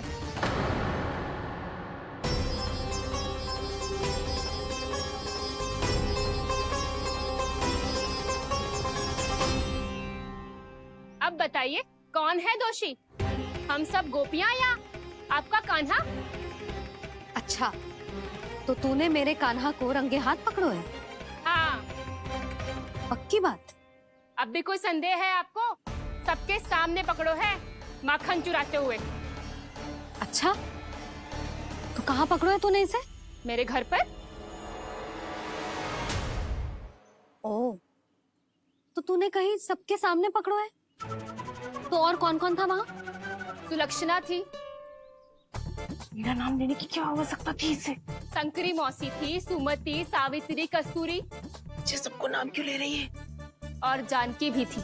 अब बताइए कौन है दोषी, हम सब गोपियां या आपका कान्हा? अच्छा, तो तूने मेरे कान्हा को रंगे हाथ पकड़ो है? हाँ। पक्की बात? अब भी कोई संदेह है आपको? सबके सामने पकड़ो है माखन चुराते हुए। अच्छा, तो कहाँ पकड़ो है तूने इसे? मेरे घर पर। ओ, तो तूने कहीं सबके सामने पकड़ो है? तो और कौन कौन था वहाँ? सुलक्षणा थी। मेरा नाम लेने की क्या आवश्यकता थी इसे? संकरी मौसी थी, सुमति, सावित्री, कस्तूरी। ये सबको नाम क्यों ले रही है? और जानकी भी थी।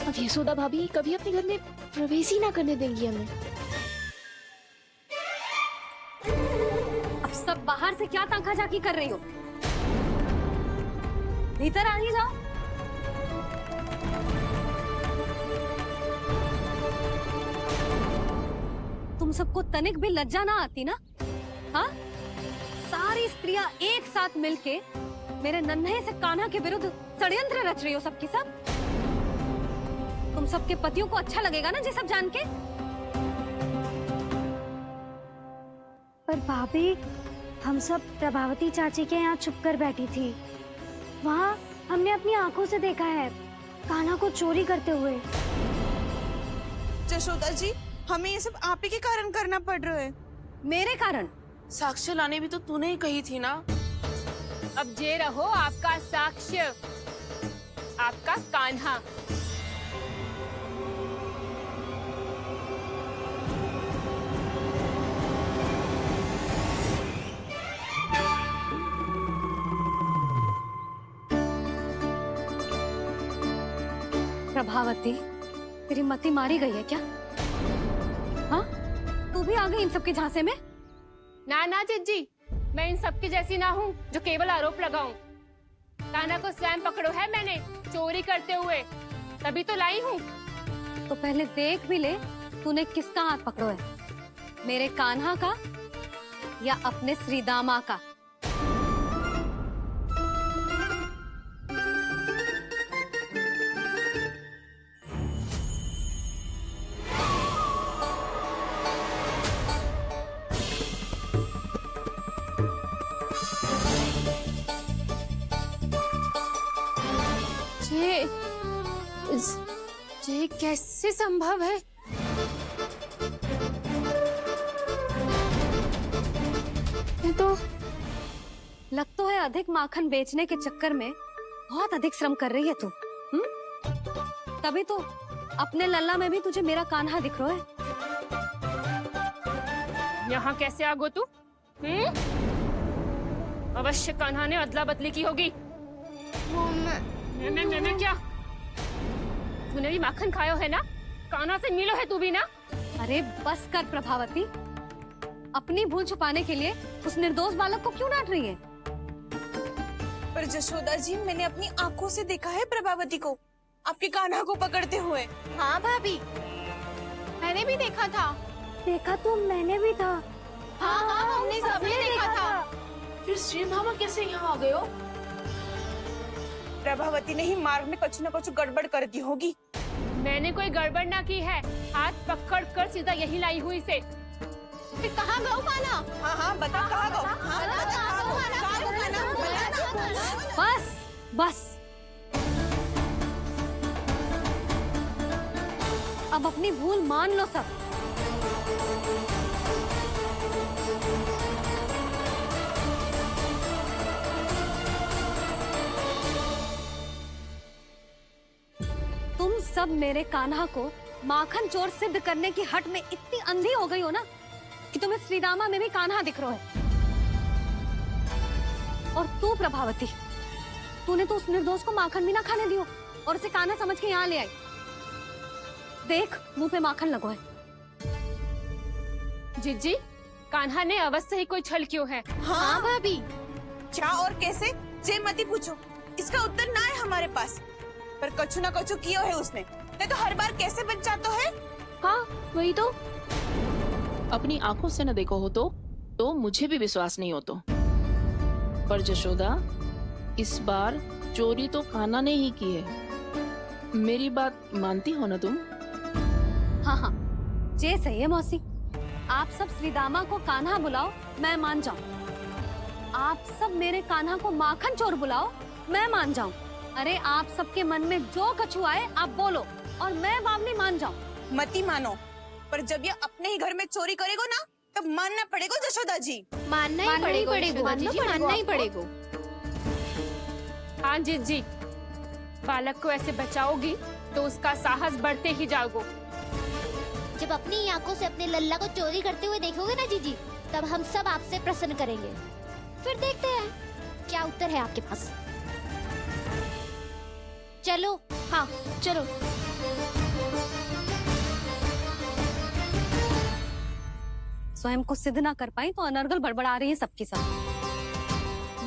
अब यशोदा भाभी कभी अपने घर में प्रवेश ही ना करने देंगी हमें। अब सब बाहर से क्या ताका झाकी कर रही हो? भीतर आ ही जाओ। तुम सबको तनिक भी लज्जा ना आती ना? हाँ, सारी स्त्रियां एक साथ मिलके मेरे नन्हे से कान्हा के विरुद्ध षड्यंत्र रच रही हो सबकी सब। तुम सबके पतियों को अच्छा लगेगा ना ये सब जान के? पर भाभी, हम सब प्रभावती चाची के यहाँ छुप कर बैठी थी। वहाँ हमने अपनी आंखों से देखा है कान्हा को चोरी करते हुए। जशोदा जी, हमें ये सब आप ही के कारण करना पड़ रहा है। मेरे कारण? साक्ष्य लाने भी तो तूने ही कही थी ना। अब जे रहो आपका साक्ष्य, आपका कान्हा। प्रभावती, तेरी मति मारी गई है क्या? हाँ, तू भी आ गई इन सबके झांसे में? ना ना जिज्जी, मैं इन सबकी जैसी ना हूँ जो केवल आरोप लगाऊं। कान्हा को स्वयं पकड़ो है मैंने चोरी करते हुए, तभी तो लाई हूँ। तो पहले देख भी ले तूने किसका हाथ पकड़ो है, मेरे कान्हा का या अपने श्रीदामा का? ये कैसे संभव है? ये तो लग तो है अधिक माखन बेचने के चक्कर में बहुत अधिक श्रम कर रही है तू। तभी तो अपने लल्ला में भी तुझे मेरा कान्हा दिख रहा है। यहाँ कैसे आ गो तू? अवश्य कान्हा ने अदला बदली की होगी। मैं क्या? तूने भी माखन खायो है ना? कान्हा से मिलो है तू भी ना? अरे बस कर प्रभावती, अपनी भूल छुपाने के लिए उस निर्दोष बालक को क्यों डांट रही है? पर जशोदा जी, मैंने अपनी आंखों से देखा है प्रभावती को आपके कान्हा को पकड़ते हुए। हाँ भाभी, मैंने भी देखा था। देखा तो मैंने भी था। हाँ हाँ, हमने सबने देखा था। फिर श्रीधामा कैसे यहाँ आ गए हो? प्रभावती ने ही मार्ग में कुछ न कुछ गड़बड़ कर दी होगी। मैंने कोई गड़बड़ ना की है, हाथ पकड़ कर सीधा यही लाई हुई से। फिर कहाँ गौ कान्हा? हाँ हाँ, बता कहाँ गौ? हाँ, बता कहाँ गौ? बस बस, अब अपनी भूल मान लो सब। तुम सब मेरे कान्हा को माखन चोर सिद्ध करने की हट में इतनी अंधी हो गई हो ना कि तुम्हें श्रीदामा में भी कान्हा दिख रहा है। और तू प्रभावती, तूने तो उस निर्दोष को माखन भी ना खाने दियो और उसे कान्हा समझ के यहाँ ले आई। देख, मुंह पे माखन लगो है। जिज्जी, कान्हा ने अवश्य ही कोई छल क्यों है। हाँ भाभी, क्या और कैसे? जे मती पूछो, इसका उत्तर ना है हमारे पास। पर कछु ना कछु कियो है उसने, नहीं तो हर बार कैसे बच जाता है। हाँ वही तो, अपनी आंखों से न देखो हो तो मुझे भी विश्वास नहीं हो तो। पर जशोदा, इस बार चोरी तो कान्हा ने ही की है। मेरी बात मानती हो ना तुम? हाँ हाँ, जे सही है मौसी। आप सब श्रीदामा को कान्हा बुलाओ, मैं मान जाऊं। आप सब मेरे कान्हा को माखन चोर बुलाओ, मैं मान जाऊं। अरे आप सबके मन में जो कछु आए आप बोलो और मैं बावली मान जाऊं। मती मानो, पर जब ये अपने ही घर में चोरी करेगो ना, तब मानना पड़ेगा जशोदा जी। मानना ही पड़ेगा, मानना ही पड़ेगा। हाँ जिज्जी, बालक को ऐसे बचाओगी तो उसका साहस बढ़ते ही जाओगे। जब अपनी आंखों से अपने लल्ला को चोरी करते हुए देखोगे ना जीजी, तब हम सब आपसे प्रसन्न करेंगे। फिर देखते हैं क्या उत्तर है आपके पास। चलो। हाँ चलो। स्वयं को सिद्ध ना कर पाई तो अनर्गल बड़बड़ा रही है सबकी सब।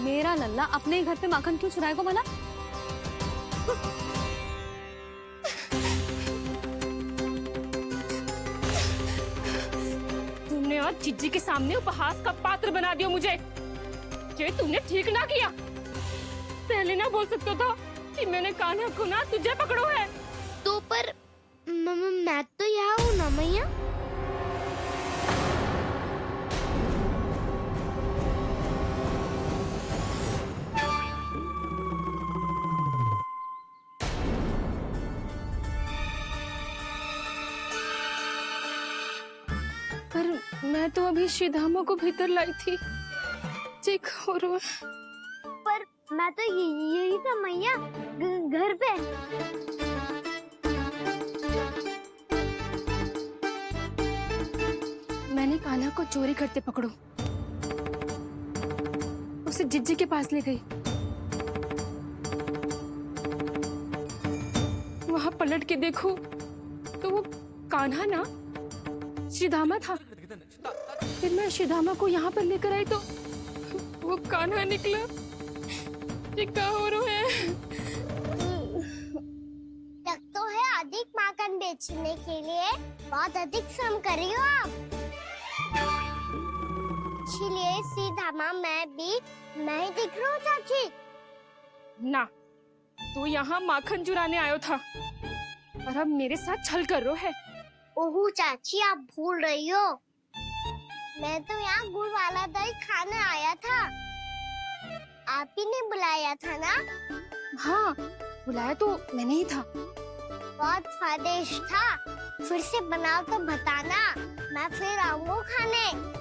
मेरा लल्ला अपने ही घर पे माखन क्यों चुराएगा भला? तुमने आज जिज्जी के सामने उपहास का पात्र बना दिया मुझे। ये तुमने ठीक ना किया। पहले ना बोल सकता था कि मैंने कान्हा को ना तुझे पकड़ो है। तो पर मैं तो यहाँ हूँ ना मैया। पर मैं तो अभी श्रीधामा को भीतर लाई थी। चेक हो रहा है। पर मैं तो यही था मैया, घर पे। मैंने कान्हा को चोरी करते पकड़ो, उसे जिज्जी के पास ले गई। वहां पलट के देखो तो वो कान्हा ना श्रीधामा था। फिर मैं श्रीधामा को यहाँ पर लेकर आई तो वो कान्हा निकला। ये क्या हो रहा है? तक तो है अधिक माखन बेचने के लिए बहुत अधिक श्रम कर रही हो आप। इसलिए सीधामा मैं ही दिख रहा हूँ चाची। ना, तू यहाँ माखन चुराने आयो था और अब मेरे साथ छल कर रो है। ओह चाची, आप भूल रही हो, मैं तो यहाँ गुड़ वाला दही खाने आया था। आप ही ने बुलाया था ना? हाँ, बुलाया तो मैंने ही था। बहुत स्वादिष्ट था। फिर से बनाओ तो बताना, मैं फिर आऊंगा खाने।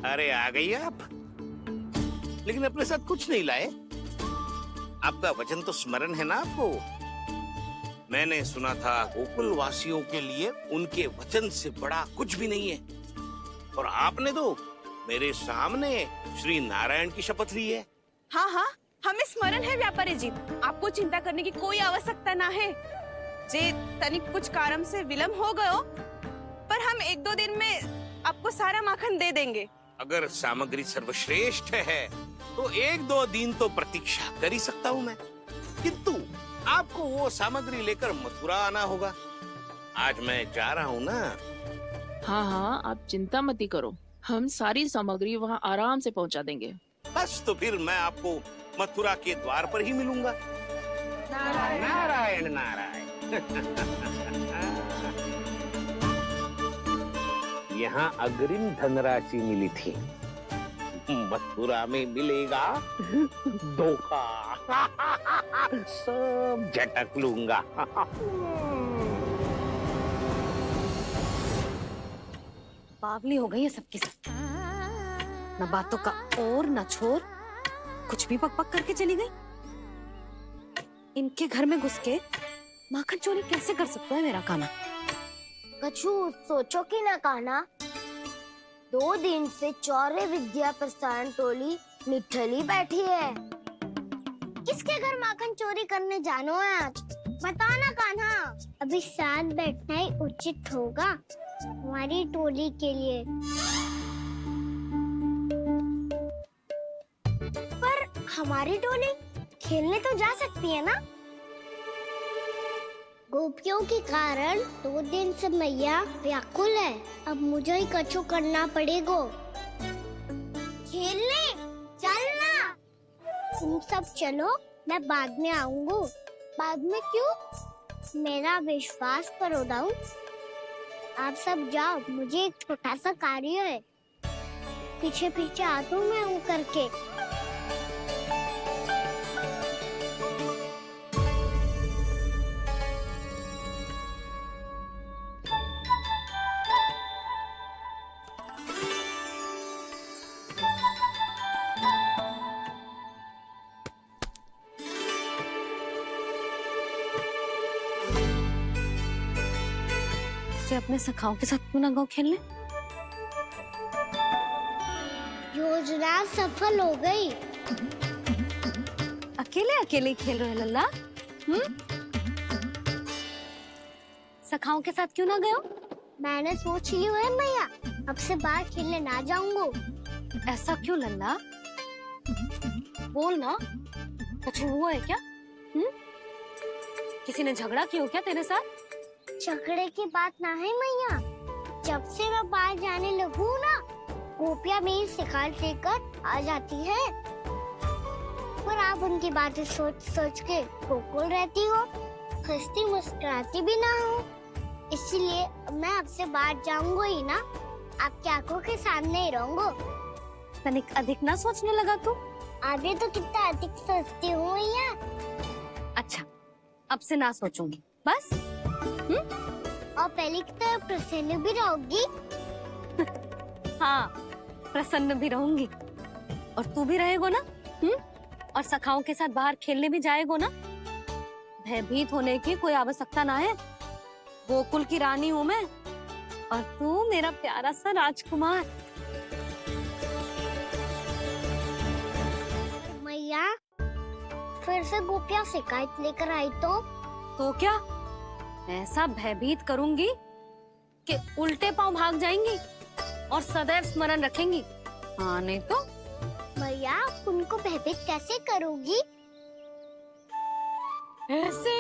अरे आ गई आप, लेकिन अपने साथ कुछ नहीं लाए। आपका वचन तो स्मरण है ना आपको? मैंने सुना था गोकुल वासियों के लिए उनके वचन से बड़ा कुछ भी नहीं है। और आपने तो मेरे सामने श्री नारायण की शपथ ली है। हाँ हाँ, हमें स्मरण है व्यापारी जी। आपको चिंता करने की कोई आवश्यकता ना है। जे तनिक कुछ कारण से विलंब हो गयो, पर हम 1-2 दिन में आपको सारा माखन दे देंगे। अगर सामग्री सर्वश्रेष्ठ है तो 1-2 दिन तो प्रतीक्षा कर ही सकता हूँ मैं, किंतु आपको वो सामग्री लेकर मथुरा आना होगा। आज मैं जा रहा हूँ ना। हाँ हाँ, आप चिंता मत करो, हम सारी सामग्री वहाँ आराम से पहुँचा देंगे। बस तो फिर मैं आपको मथुरा के द्वार पर ही मिलूंगा। नारायण नारायण। यहाँ अग्रिम धनराशि मिली थी, मथुरा में मिलेगा धोखा। सब झटक लूंगा। बावली हो गई है सबकी सब। न बातों का और न छोर, कुछ भी पक पक करके चली गई। इनके घर में घुस के माखन चोरी कैसे कर सकता है मेरा कान्हा? कछु सोचो कि ना कान्हा, 2 दिन से चौर्य विद्या प्रसारण टोली निठली बैठी है। किसके घर माखन चोरी करने जानो है आज? बता ना कान्हा। अभी साथ बैठना ही उचित होगा हमारी टोली के लिए। पर हमारी टोली खेलने तो जा सकती है ना? गोपियों के कारण 2 दिन से मैया व्याकुल है। अब मुझे ही कछु करना पड़ेगा। खेलने चलना। तुम सब चलो, मैं बाद में आऊंगा। बाद में क्यों? मेरा विश्वास करो दाऊ। आप सब जाओ, मुझे एक छोटा सा कार्य है। पीछे पीछे आता हूँ मैं करके। अपने सखाओं के साथ क्यों ना गाँव खेलने? योजना सफल हो गई। अकेले अकेले खेल रहे लल्ला? सखाओं के साथ क्यों ना गए? मैंने सोच लिया है मैया, अब से बाहर खेलने ना जाऊंगा। ऐसा क्यों लल्ला? बोल ना, कुछ हुआ है क्या? किसी ने झगड़ा किया हो क्या तेरे साथ? झगड़े की बात ना है मैया, जब से मैं बाहर जाने लगू ना, गोपियाँ मेरी शिकायत लेकर आ जाती है। पर आप उनकी बातें सोच सोच के गोकुल रहती हो, हंसती मुस्कुराती भी ना हो। इसलिए मैं आपसे बाहर जाऊंगा ही ना, आपकी आंखों के सामने ही रहूंगा। तनिक अधिक ना सोचने लगा तू? आगे तो कितना अधिक सोचती हूँ मैया। अच्छा, अब से ना सोचूंगी बस। और पहले की तरह प्रसन्न भी रहोगी। हाँ, प्रसन्न भी रहूंगी। और तू भी रहेगो ना? और सखाओं के साथ बाहर खेलने भी जाएगो ना? भयभीत होने की कोई आवश्यकता ना है। गोकुल की रानी हूँ मैं, और तू मेरा प्यारा सा राजकुमार। मैया, फिर से गोपियाँ शिकायत लेकर आई तो क्या? ऐसा भयभीत करूंगी कि उल्टे पांव भाग जाएंगी और सदैव स्मरण रखेंगी। हाँ नहीं तो? मैया, आप उनको भयभीत कैसे करोगी? ऐसे।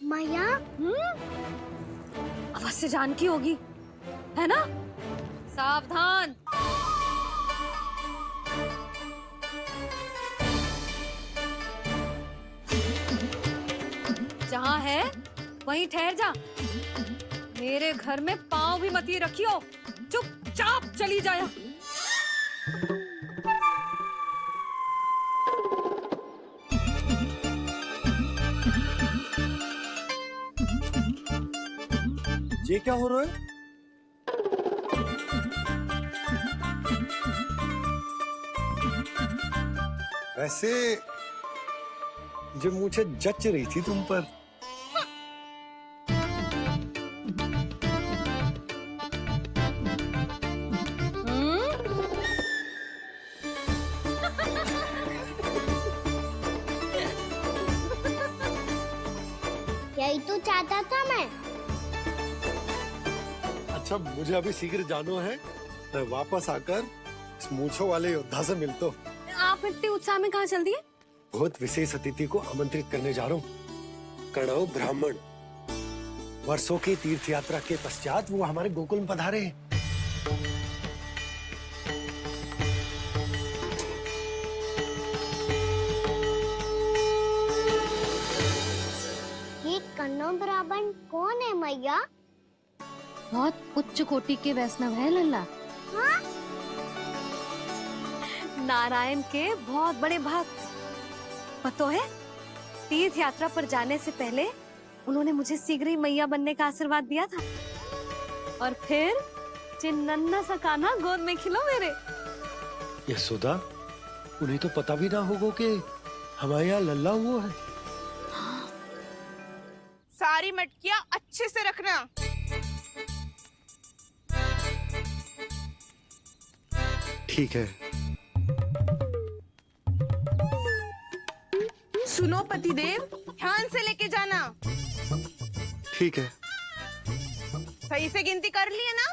मैया, अवश्य जानकी होगी, है ना? सावधान। जहाँ है वहीं ठहर जा। मेरे घर में पाँव भी मत ही रखियो, चुपचाप चली जाया। ये क्या हो रहा है? वैसे जो मुझे जच रही थी तुम पर। यही तो चाहता था मैं। अच्छा, मुझे अभी शीघ्र जाना है। मैं वापस आकर इस मूंछों वाले योद्धा से मिलता हूँ। आप इतने उत्साह में कहाँ चल दिए? बहुत विशेष अतिथि को आमंत्रित करने जा रहा हूँ। कणव ब्राह्मण। वर्षों की तीर्थ यात्रा के पश्चात वो हमारे गोकुल में पधारे हैं। ये कणव ब्राह्मण कौन है मैया? बहुत उच्च कोटि के वैष्णव है लल्ला। हाँ? नारायण के बहुत बड़े भक्त। पता है, तीर्थ यात्रा पर जाने से पहले उन्होंने मुझे शीघ्र ही मैया बनने का आशीर्वाद दिया था। और फिर चिन्नन्ना सा कान्हा गोद में खिलो मेरे। यशोदा, उन्हें तो पता भी ना होगा कि हमारे यहाँ लल्ला हुआ है। सारी मटकियाँ अच्छे से रखना। ठीक है। सुनो पतिदेव, ध्यान से लेके जाना। ठीक है। सही से गिनती कर ली है ना?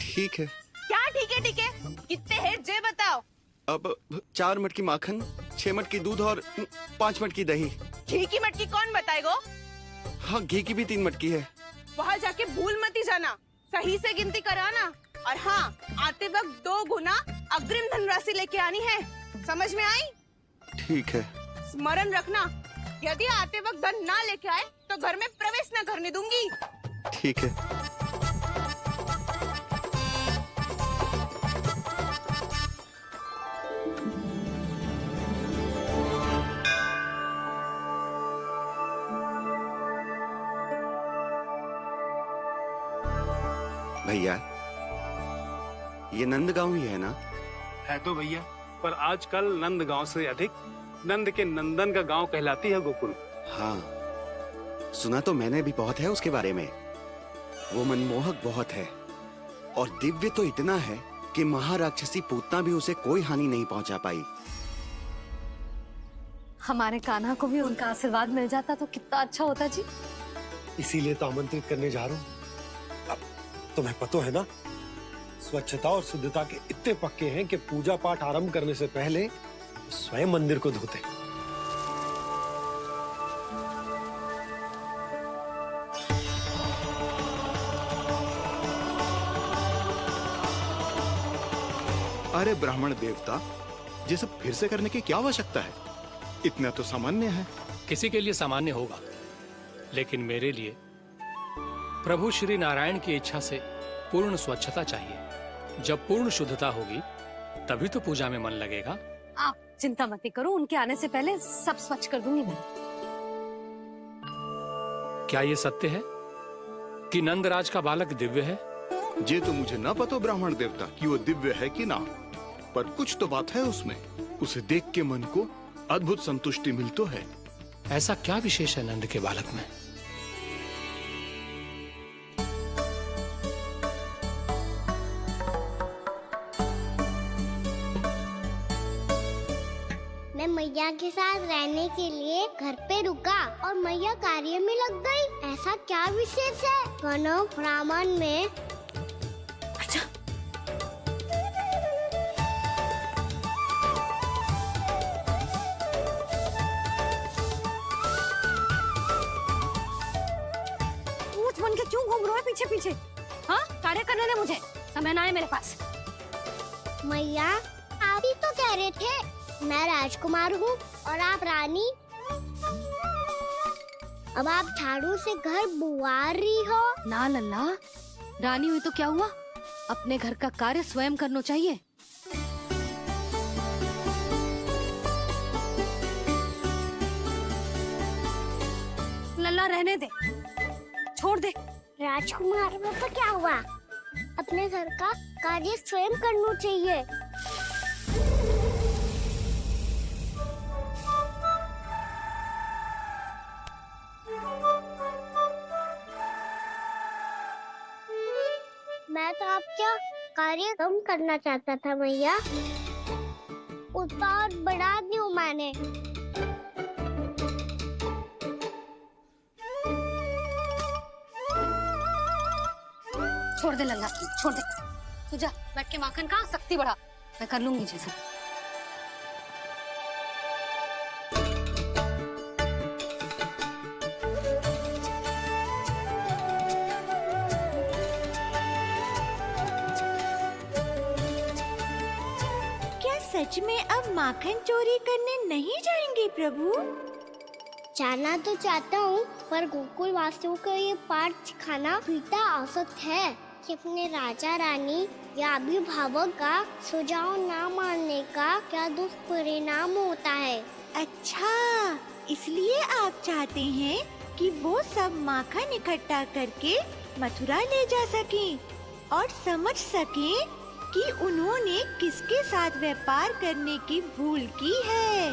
ठीक है। क्या ठीक है? ठीक है, कितने हैं जे बताओ। अब 4 मटकी माखन, 6 मटकी दूध और 5 मटकी दही। घी की मटकी कौन बताएगा? हाँ, घी की भी 3 मटकी है। वहाँ जाके भूल मत ही जाना, सही से गिनती कराना। और हाँ, आते वक्त 2 गुना अग्रिम धनराशि लेके आनी है। समझ में आई? ठीक है। स्मरण रखना, यदि आते वक्त धन ना लेके आए तो घर में प्रवेश न करने दूंगी। ठीक है। भैया, ये नंदगांव ही है ना? है तो भैया, पर आजकल नंदगांव से अधिक नंद के नंदन का गांव कहलाती है गोकुल। हाँ, सुना तो मैंने भी बहुत है उसके बारे में। वो मनमोहक बहुत है और दिव्य तो इतना है कि महाराक्षसी पूतना भी उसे कोई हानि नहीं पहुंचा पाई। हमारे कान्हा को भी उनका आशीर्वाद मिल जाता तो कितना अच्छा होता जी। इसीलिए तो आमंत्रित करने जा रहा हूँ। अब तुम्हें पता है ना, स्वच्छता और शुद्धता के इतने पक्के हैं कि पूजा पाठ आरंभ करने से पहले स्वयं मंदिर को धोते। अरे ब्राह्मण देवता, ये सब फिर से करने की क्या आवश्यकता है? इतना तो सामान्य है। किसी के लिए सामान्य होगा, लेकिन मेरे लिए प्रभु श्री नारायण की इच्छा से पूर्ण स्वच्छता चाहिए। जब पूर्ण शुद्धता होगी तभी तो पूजा में मन लगेगा। आप चिंता मत करो, उनके आने से पहले सब स्वच्छ कर दूंगी मैं। क्या ये सत्य है कि नंदराज का बालक दिव्य है? ये तो मुझे ना पता ब्राह्मण देवता कि वो दिव्य है कि ना, पर कुछ तो बात है उसमें। उसे देख के मन को अद्भुत संतुष्टि मिल तो है। ऐसा क्या विशेष है नंद के बालक में? मैं मैया के साथ रहने के लिए घर पे रुका और मैया कार्य में लग गई। ऐसा क्या विशेष है गणव ब्राह्मण में? अच्छा, ऊंट बन के क्यों घूम रहे हो पीछे पीछे? हाँ, कार्य करने दे मुझे, समय ना है मेरे पास। मैया, आप ही तो कह रहे थे मैं राजकुमार हूँ और आप रानी। अब आप झाड़ू से घर बुआ रही हो। ना लल्ला, रानी हुई तो क्या हुआ, अपने घर का कार्य स्वयं करना चाहिए। लल्ला रहने दे, छोड़ दे। राजकुमार में तो क्या हुआ, अपने घर का कार्य स्वयं करना चाहिए। मैं तो आपका कार्य कम करना चाहता था मैया, उसका और बढ़ा दूं मैंने। छोड़ दे लल्ला, छोड़ दे। तू जा बैठ के माखन खा, शक्ति बढ़ा, मैं कर लूंगी जैसे। सच में अब माखन चोरी करने नहीं जाएंगे प्रभु? जाना तो चाहता हूँ, पर गोकुल वासियों को ये पाठ सिखाना पिता औसत है कि अपने राजा रानी या अभिभावक का सुझाव ना मानने का क्या दुष्परिणाम होता है। अच्छा, इसलिए आप चाहते हैं कि वो सब माखन इकट्ठा करके मथुरा ले जा सकें और समझ सकें कि उन्होंने किसके साथ व्यापार करने की भूल की है।